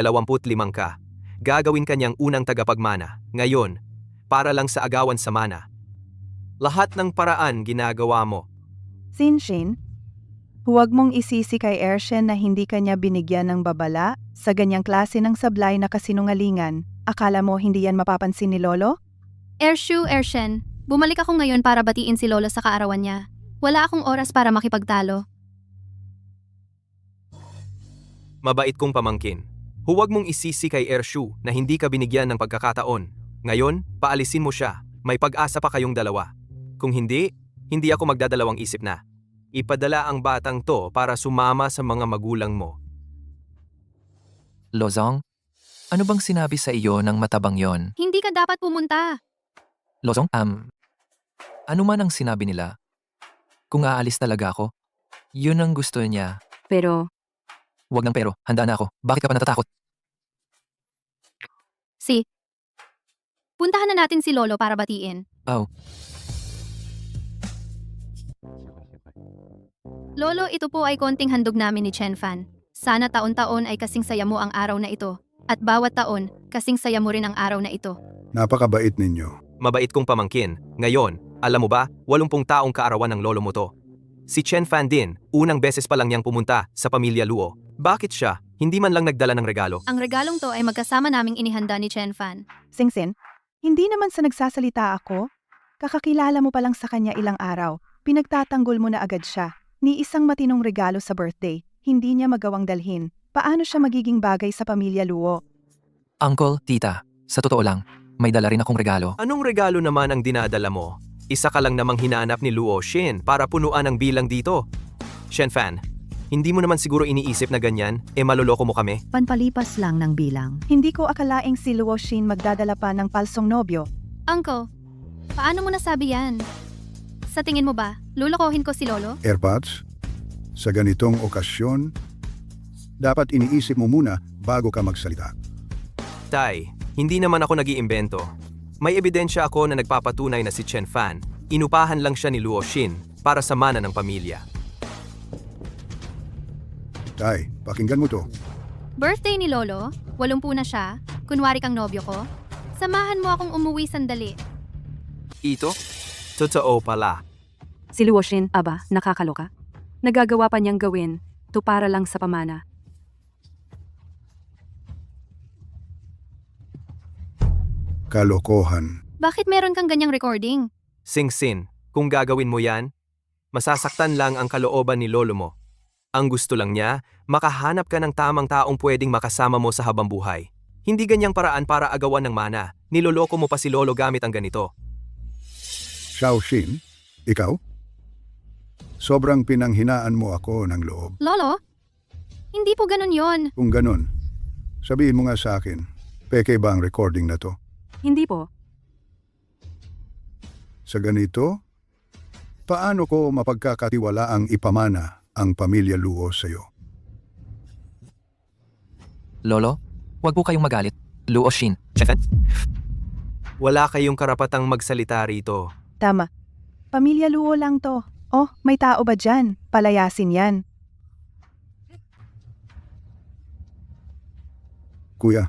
ka, gagawin kanyang unang tagapagmana. Ngayon, para lang sa agawan sa mana. Lahat ng paraan ginagawa mo. Sinshin, huwag mong isisi kay Ershen na hindi kanya binigyan ng babala sa ganyang klase ng sablay na kasinungalingan. Akala mo hindi yan mapapansin ni Lolo? Ershen, bumalik ako ngayon para batiin si Lolo sa kaarawan niya. Wala akong oras para makipagtalo. Mabait kong pamangkin. Huwag mong isisi kay Ershu na hindi ka binigyan ng pagkakataon. Ngayon, paalisin mo siya. May pag-asa pa kayong dalawa. Kung hindi ako magdadalawang isip na. Ipadala ang batang to para sumama sa mga magulang mo. Lozong, ano bang sinabi sa iyo ng matabang yon? Hindi ka dapat pumunta. Lozong, ano man ang sinabi nila? Kung aalis talaga ako, yun ang gusto niya. Pero, Huwag ng pero, handa na ako. Bakit ka pa natatakot? Puntahan na natin si Lolo para batiin. Oh, Lolo, ito po ay konting handog namin ni Chen Fan. Sana taon-taon ay kasing saya mo ang araw na ito. At bawat taon, kasing saya mo rin ang araw na ito. Napakabait ninyo. Mabait kong pamangkin. Ngayon, alam mo ba, 80 taong kaarawan ng lolo mo to. Si Chen Fan din, unang beses pa lang niyang pumunta sa pamilya Luo. Bakit siya? Hindi man lang nagdala ng regalo. Ang regalong to ay magkasama naming inihanda ni Chen Fan. Singsin, hindi naman sa nagsasalita ako. Kakakilala mo pa lang sa kanya ilang araw. Pinagtatanggol mo na agad siya. Ni isang matinong regalo sa birthday. Hindi niya magawang dalhin. Paano siya magiging bagay sa pamilya Luo? uncle, tita, sa totoo lang, may dala rin akong regalo. Anong regalo naman ang dinadala mo? Isa ka lang namang hinahanap ni Luo Shin para punuan ang bilang dito. Shen Fan, hindi mo naman siguro iniisip na ganyan, maloloko mo kami? Panpalipas lang ng bilang. Hindi ko akalaing si Luo Shin magdadala pa ng palsong nobyo. Uncle, paano mo nasabi yan? Sa tingin mo ba, lulukohin ko si Lolo? Airpods, sa ganitong okasyon, dapat iniisip mo muna bago ka magsalita. Tay, hindi naman ako nag-iimbento. May ebidensya ako na nagpapatunay na si Chen Fan, inupahan lang siya ni Luo Shin para sa mana ng pamilya. Tay, pakinggan mo to. Birthday ni Lolo, 80 na siya, kunwari kang nobyo ko. Samahan mo akong umuwi sandali. Ito? Totoo pala. si Luoshin, aba, nakakaloka. Nagagawa pa niyang gawin, to para lang sa pamana. Kalokohan. Bakit meron kang ganyang recording? Sing-sin, kung gagawin mo yan, masasaktan lang ang kalooban ni lolo mo. Ang gusto lang niya, makahanap ka ng tamang taong pwedeng makasama mo sa habang buhay. Hindi ganyang paraan para agawan ng mana. Niloloko mo pa si lolo gamit ang ganito. Xiaoxin, ikaw? Sobrang pinanghinaan mo ako ng loob. Lolo? Hindi po ganun yon. Kung ganun, sabihin mo nga sa akin, peke ba ang recording na to? Hindi po. Sa ganito, paano ko mapagkakatiwalaang ipamana ang pamilya Luo sa'yo? Lolo, wag po kayong magalit. Luo Shin. Wala kayong karapatang magsalita rito. Tama. Pamilya Luo lang to. Oh, may tao ba dyan? Palayasin yan. Kuya,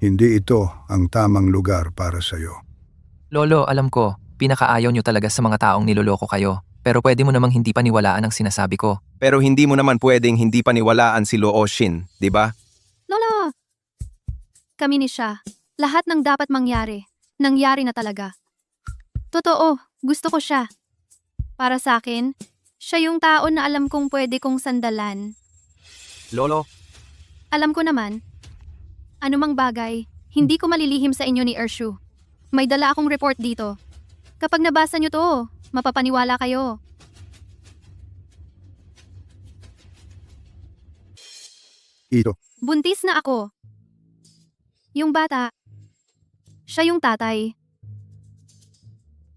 hindi ito ang tamang lugar para sa'yo. Lolo, alam ko, pinakaayaw nyo talaga sa mga taong niloloko kayo. Pero pwede mo namang hindi paniwalaan ang sinasabi ko. Pero hindi mo naman pwedeng hindi paniwalaan si Luo Shin, di ba? Lolo! Kami ni siya. Lahat ng dapat mangyari. Nangyari na talaga. Totoo, gusto ko siya. Para sa akin, siya yung tao na alam kong pwede kong sandalan. Lolo, Alam ko naman, anumang bagay, hindi ko malilihim sa inyo ni Ershu. May dala akong report dito. Kapag nabasa nyo to, mapapaniwala kayo. Ito, Buntis na ako. Yung bata, siya yung tatay.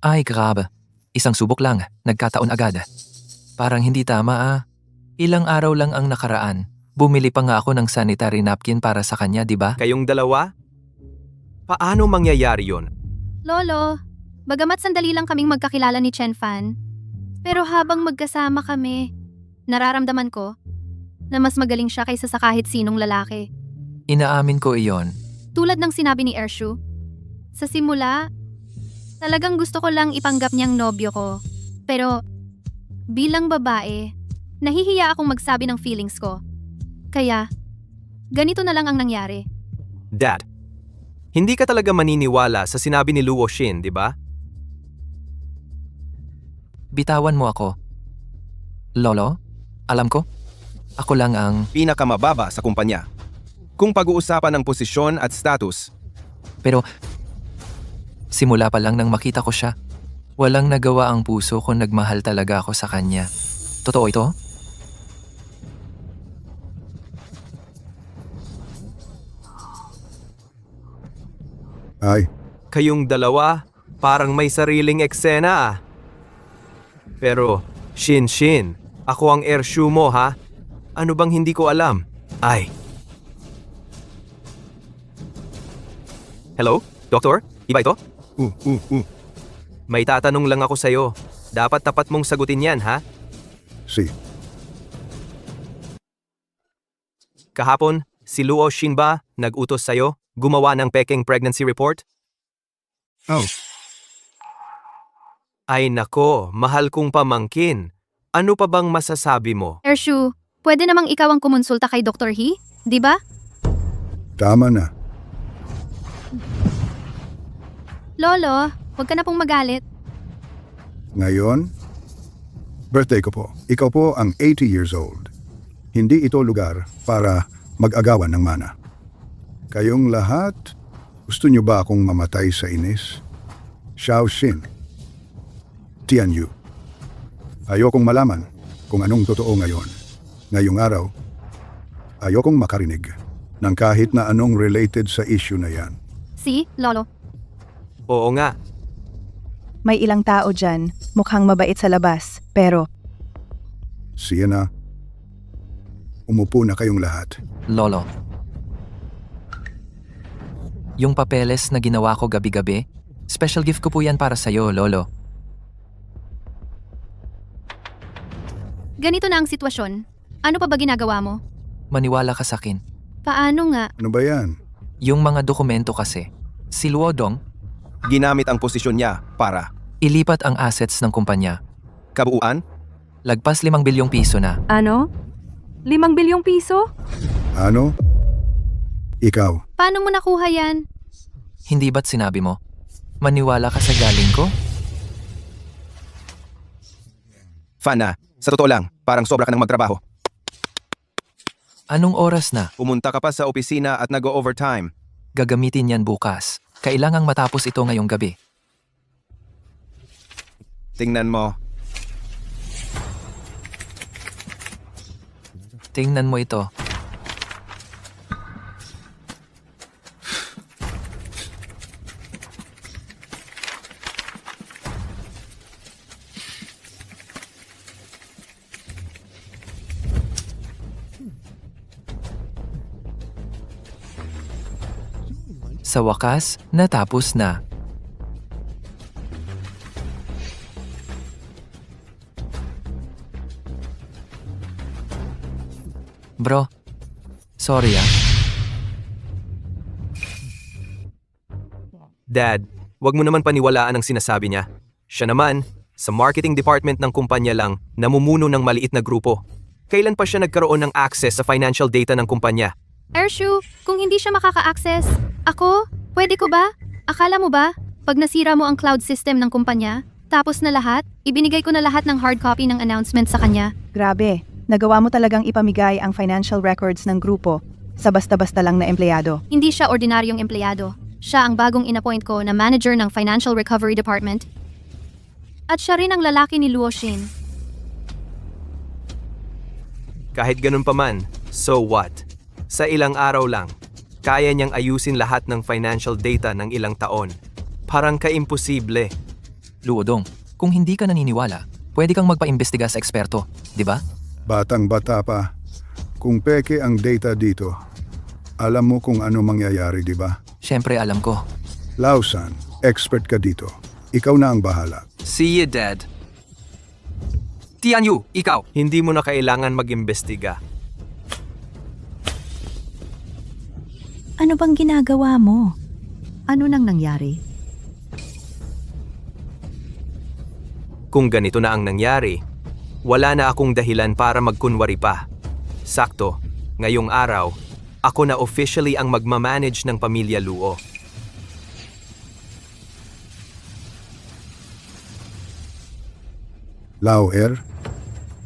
Ay, grabe. Isang subok lang, nagkataon agad. Parang hindi tama. Ilang araw lang ang nakaraan. Bumili pa nga ako ng sanitary napkin para sa kanya, di ba? kayong dalawa? Paano mangyayari yon? Lolo, bagamat sandali lang kaming magkakilala ni Chen Fan, pero habang magkasama kami, nararamdaman ko na mas magaling siya kaysa sa kahit sinong lalaki. Inaamin ko iyon. Tulad ng sinabi ni Ershu, sa simula, talagang gusto ko lang ipanggap niyang nobyo ko. Pero Bilang babae, nahihiya akong magsabi ng feelings ko. Kaya, ganito na lang ang nangyari. Dad, hindi ka talaga maniniwala sa sinabi ni Luo Shin, di ba? Bitawan mo ako. Lolo, alam ko, ako lang ang... Pinakamababa sa kumpanya. Kung pag-uusapan ng posisyon at status, Pero, simula pa lang nang makita ko siya, walang nagawa ang puso ko, nagmahal talaga ako sa kanya. Totoo ito? Ay, Kayong dalawa, parang may sariling eksena ah. Pero, Shin, ako ang Ershu mo ha? Ano bang hindi ko alam? Ay. Hello? Doktor? Iba ito? May tatanong lang ako sa'yo. Dapat tapat mong sagutin yan ha? si. Kahapon, si Luo Shin ba nag-utos sa'yo gumawa ng peking pregnancy report? Oh, Ay nako, mahal kong pamangkin. Ano pa bang masasabi mo? Ershu, pwede namang ikaw ang kumonsulta kay Dr. He, di ba? tama na. Lolo, huwag ka na pong magalit. Ngayon, birthday ko po. Ikaw po ang 80 years old. Hindi ito lugar para mag-agawan ng mana. Kayong lahat, gusto niyo ba akong mamatay sa inis? Shaoxin, Tianyu. Ayokong malaman kung anong totoo ngayon. Ngayong araw, ayokong makarinig ng kahit na anong related sa issue na yan. Si, Lolo. Oo nga, May ilang tao dyan, mukhang mabait sa labas, pero Siya na. Umupo na kayong lahat. Lolo. Yung papeles na ginawa ko gabi-gabi, special gift ko po yan para sa'yo, Lolo. Ganito na ang sitwasyon. Ano pa ba ginagawa mo? Maniwala ka sa akin. Paano nga? Ano ba yan? Yung mga dokumento kasi, si Luodong, ginamit ang posisyon niya para ilipat ang assets ng kumpanya. kabuuan, Lagpas 5 bilyong piso na. Ano? 5 bilyong piso? Ano? Ikaw. Paano mo nakuha yan? Hindi ba't sinabi mo? Maniwala ka sa galing ko? Fana, sa totoo lang, parang sobra ka ng magtrabaho. Anong oras na? Pumunta ka pa sa opisina at nag-overtime. Gagamitin yan bukas. Kailangang matapos ito ngayong gabi. Tingnan mo, Tingnan mo ito. Sa wakas, natapos na. Bro, sorry ah. Dad, wag mo naman paniwalaan ang sinasabi niya. Siya naman, sa marketing department ng kumpanya lang, namumuno ng maliit na grupo. Kailan pa siya nagkaroon ng access sa financial data ng kumpanya? Ershu, kung hindi siya makaka-access, ako, pwede ko ba? Akala mo ba, pag nasira mo ang cloud system ng kumpanya, tapos na lahat, ibinigay ko na lahat ng hard copy ng announcement sa kanya. grabe, nagawa mo talagang ipamigay ang financial records ng grupo sa basta-basta lang na empleyado. Hindi siya ordinaryong empleyado. Siya ang bagong inappoint ko na manager ng Financial Recovery Department. At siya rin ang lalaki ni Luo Shin. Kahit ganun pa man, so what? Sa ilang araw lang, kaya niyang ayusin lahat ng financial data ng ilang taon. Parang kaimposible. Luodong, kung hindi ka naniniwala, pwede kang magpaimbestiga sa eksperto, di ba? Batang-bata pa. Kung peke ang data dito, alam mo kung ano mangyayari, di ba? Siyempre alam ko. Lausan, expert ka dito. Ikaw na ang bahala. See you, Dad. Tianyu, ikaw. Hindi mo na kailangan mag-imbestiga. Ano bang ginagawa mo? Ano nang nangyari? Kung ganito na ang nangyari, wala na akong dahilan para magkunwari pa. Sakto, ngayong araw, ako na officially ang magmamanage ng pamilya Luo. Lauer,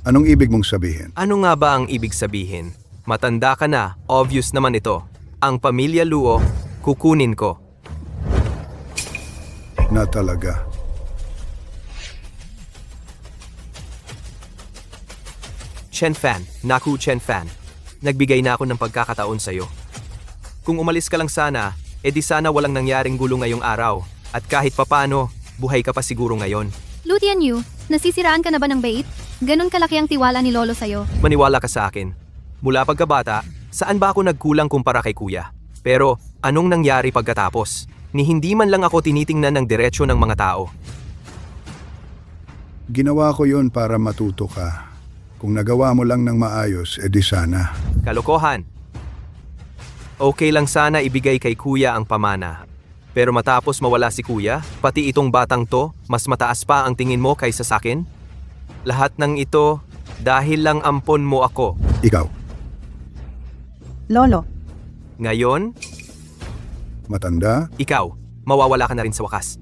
anong ibig mong sabihin? Ano nga ba ang ibig sabihin? Matanda ka na, obvious naman ito. Ang pamilya Luo, kukunin ko. Na talaga. Chen Fan, Naku Chen Fan. Nagbigay na ako ng pagkakataon sa'yo. Kung umalis ka lang sana, edi sana walang nangyaring gulo ngayong araw. At kahit papano, buhay ka pa siguro ngayon. Lutian Yu, nasisiraan ka na ba ng bait? Ganon kalaki ang tiwala ni Lolo sa'yo. Maniwala ka sa akin. Mula pagkabata, saan ba ako nagkulang kumpara kay kuya? Pero anong nangyari pagkatapos? Ni hindi man lang ako tinitingnan ng diretsyo ng mga tao. Ginawa ko yon para matuto ka. Kung nagawa mo lang ng maayos, edi sana. Kalokohan. Okay lang sana ibigay kay kuya ang pamana. Pero matapos mawala si kuya, pati itong batang to, mas mataas pa ang tingin mo kaysa sakin? Lahat ng ito, dahil lang ampon mo ako. Ikaw, Lolo, Ngayon, matanda, ikaw, mawawala ka na rin sa wakas.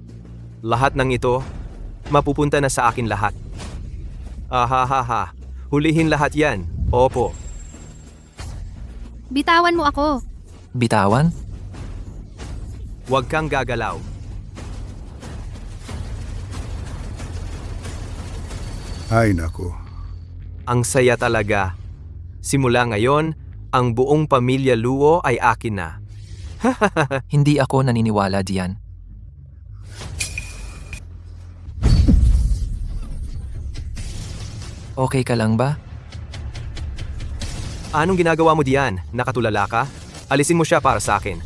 Lahat ng ito, mapupunta na sa akin lahat. Ahahaha, hulihin lahat yan. Opo. Bitawan mo ako. Bitawan? Huwag kang gagalaw. ay naku. Ang saya talaga. Simula ngayon, ang buong pamilya Luo ay akin na. Hindi ako naniniwala diyan. Okay ka lang ba? Anong ginagawa mo diyan? Nakatulala ka? Alisin mo siya para sa akin.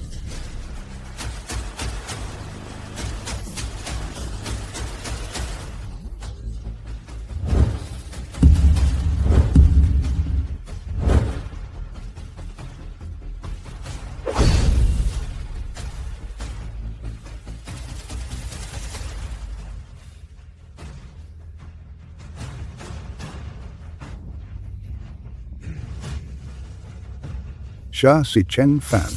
Siya si Chen Fan.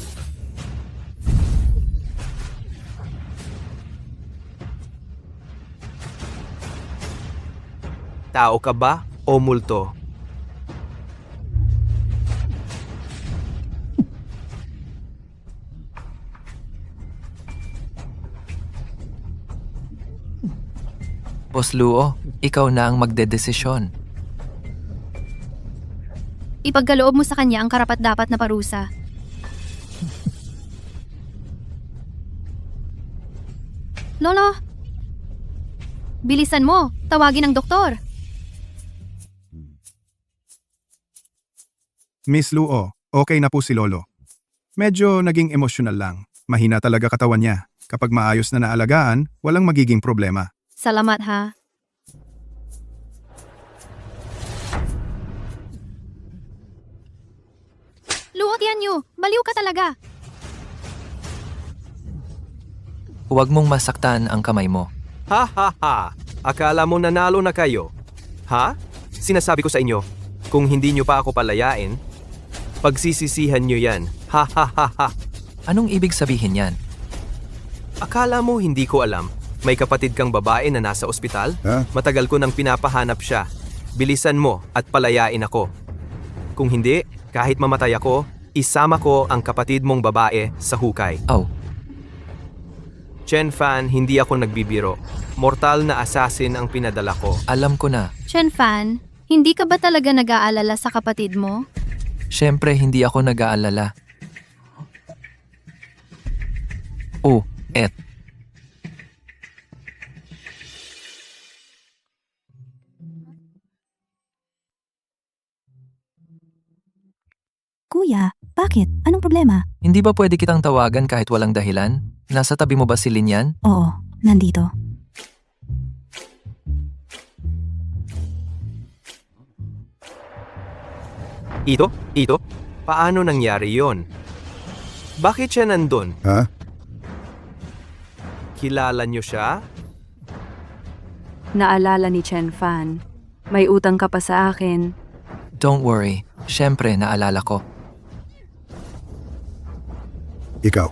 Tao ka ba o multo? Boss Luo, ikaw na ang magdedesisyon. Ipagkaloob mo sa kanya ang karapat-dapat na parusa. Lolo! Bilisan mo! Tawagin ang doktor! Miss Luo, okay na po si Lolo. Medyo naging emosyonal lang. Mahina talaga katawan niya. Kapag maayos na naalagaan, walang magiging problema. Salamat ha. Luo Tianyu, baliw ka talaga. Huwag mong masaktan ang kamay mo. Ha ha ha! Akala mo nanalo na kayo? Ha? Sinasabi ko sa inyo, kung hindi nyo pa ako palayain, pagsisisihan nyo yan. Ha ha ha ha! Anong ibig sabihin yan? Akala mo hindi ko alam, may kapatid kang babae na nasa ospital? Ha? Matagal ko nang pinapahanap siya. Bilisan mo at palayain ako. Kung hindi, kahit mamatay ako, isama ko ang kapatid mong babae sa hukay. Oh, Chen Fan, hindi ako nagbibiro. Mortal na assassin ang pinadala ko. alam ko na. Chen Fan, hindi ka ba talaga nag-aalala sa kapatid mo? Siyempre, hindi ako nag-aalala. Oh, et. Kuya, bakit? Anong problema? Hindi ba pwede kitang tawagan kahit walang dahilan? Nasa tabi mo ba si Linyan? Oo, nandito. Ito? Paano nangyari yon? Bakit siya nandun? Ha? Kilala niyo siya? Naalala ni Chen Fan. May utang ka pa sa akin. Don't worry, syempre naalala ko. Ikaw,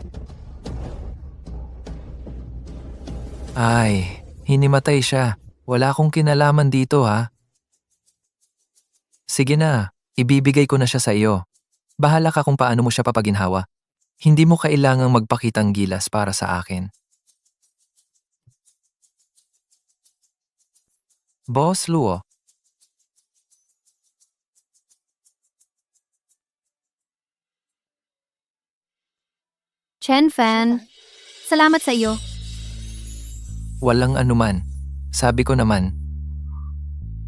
Ay, hinimatay siya. Wala akong kinalaman dito ha. Sige na, ibibigay ko na siya sa iyo. Bahala ka kung paano mo siya papaginhawa. Hindi mo kailangang magpakitang gilas para sa akin. Boss Luo, Chen Fan, salamat sa iyo. walang anuman. Sabi ko naman,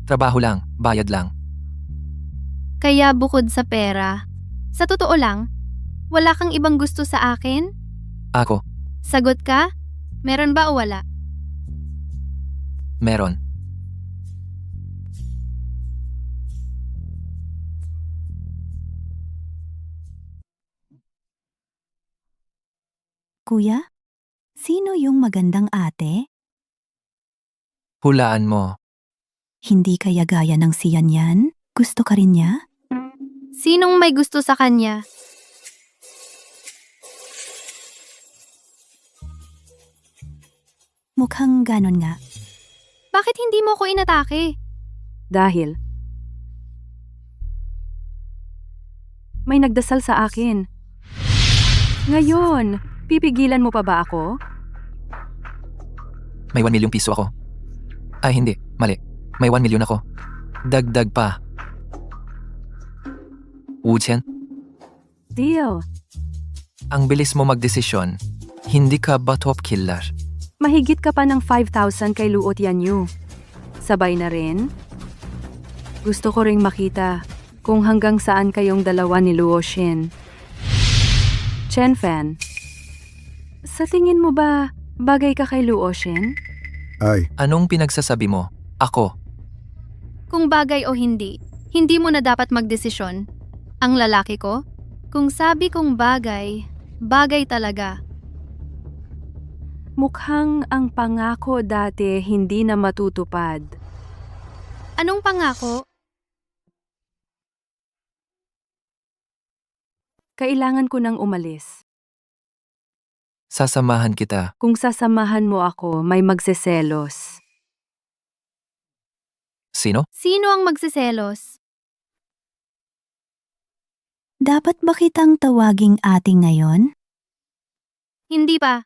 trabaho lang, bayad lang. Kaya bukod sa pera, sa totoo lang, wala kang ibang gusto sa akin? Ako, Sagot ka? Meron ba o wala? meron. Kuya, sino yung magandang ate? Hulaan mo. Hindi kaya gaya ng si Yan? Gusto ka rin niya? Sinong may gusto sa kanya? Mukhang ganon nga. Bakit hindi mo ko inatake? Dahil may nagdasal sa akin. Ngayon, pipigilan mo pa ba ako? May 1 milyong piso ako. Ay hindi, mali. May 1 milyon ako. Dagdag pa. Wu Chen, Deal. ang bilis mo magdesisyon. Hindi ka ba top killer? Mahigit ka pa ng 5,000 kay Luot Yanyu. Sabay na rin? Gusto ko ring makita kung hanggang saan kayong dalawa ni Luo Xin. Chen Fan, sa tingin mo ba bagay ka kay Luo Xin? ay, Anong pinagsasabi mo? Ako. Kung bagay o hindi, hindi mo na dapat magdesisyon. Ang lalaki ko? Kung sabi kong bagay, bagay talaga. Mukhang ang pangako dati hindi na matutupad. Anong pangako? Kailangan ko nang umalis. Sasamahan kita. Kung sasamahan mo ako, may magseselos. Sino? Sino ang magsiselos? Dapat ba kitang tawaging ate ngayon? Hindi pa.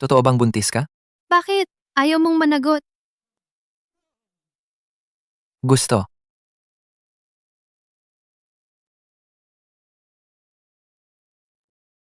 Totoo bang buntis ka? Bakit? Ayaw mong managot. Gusto.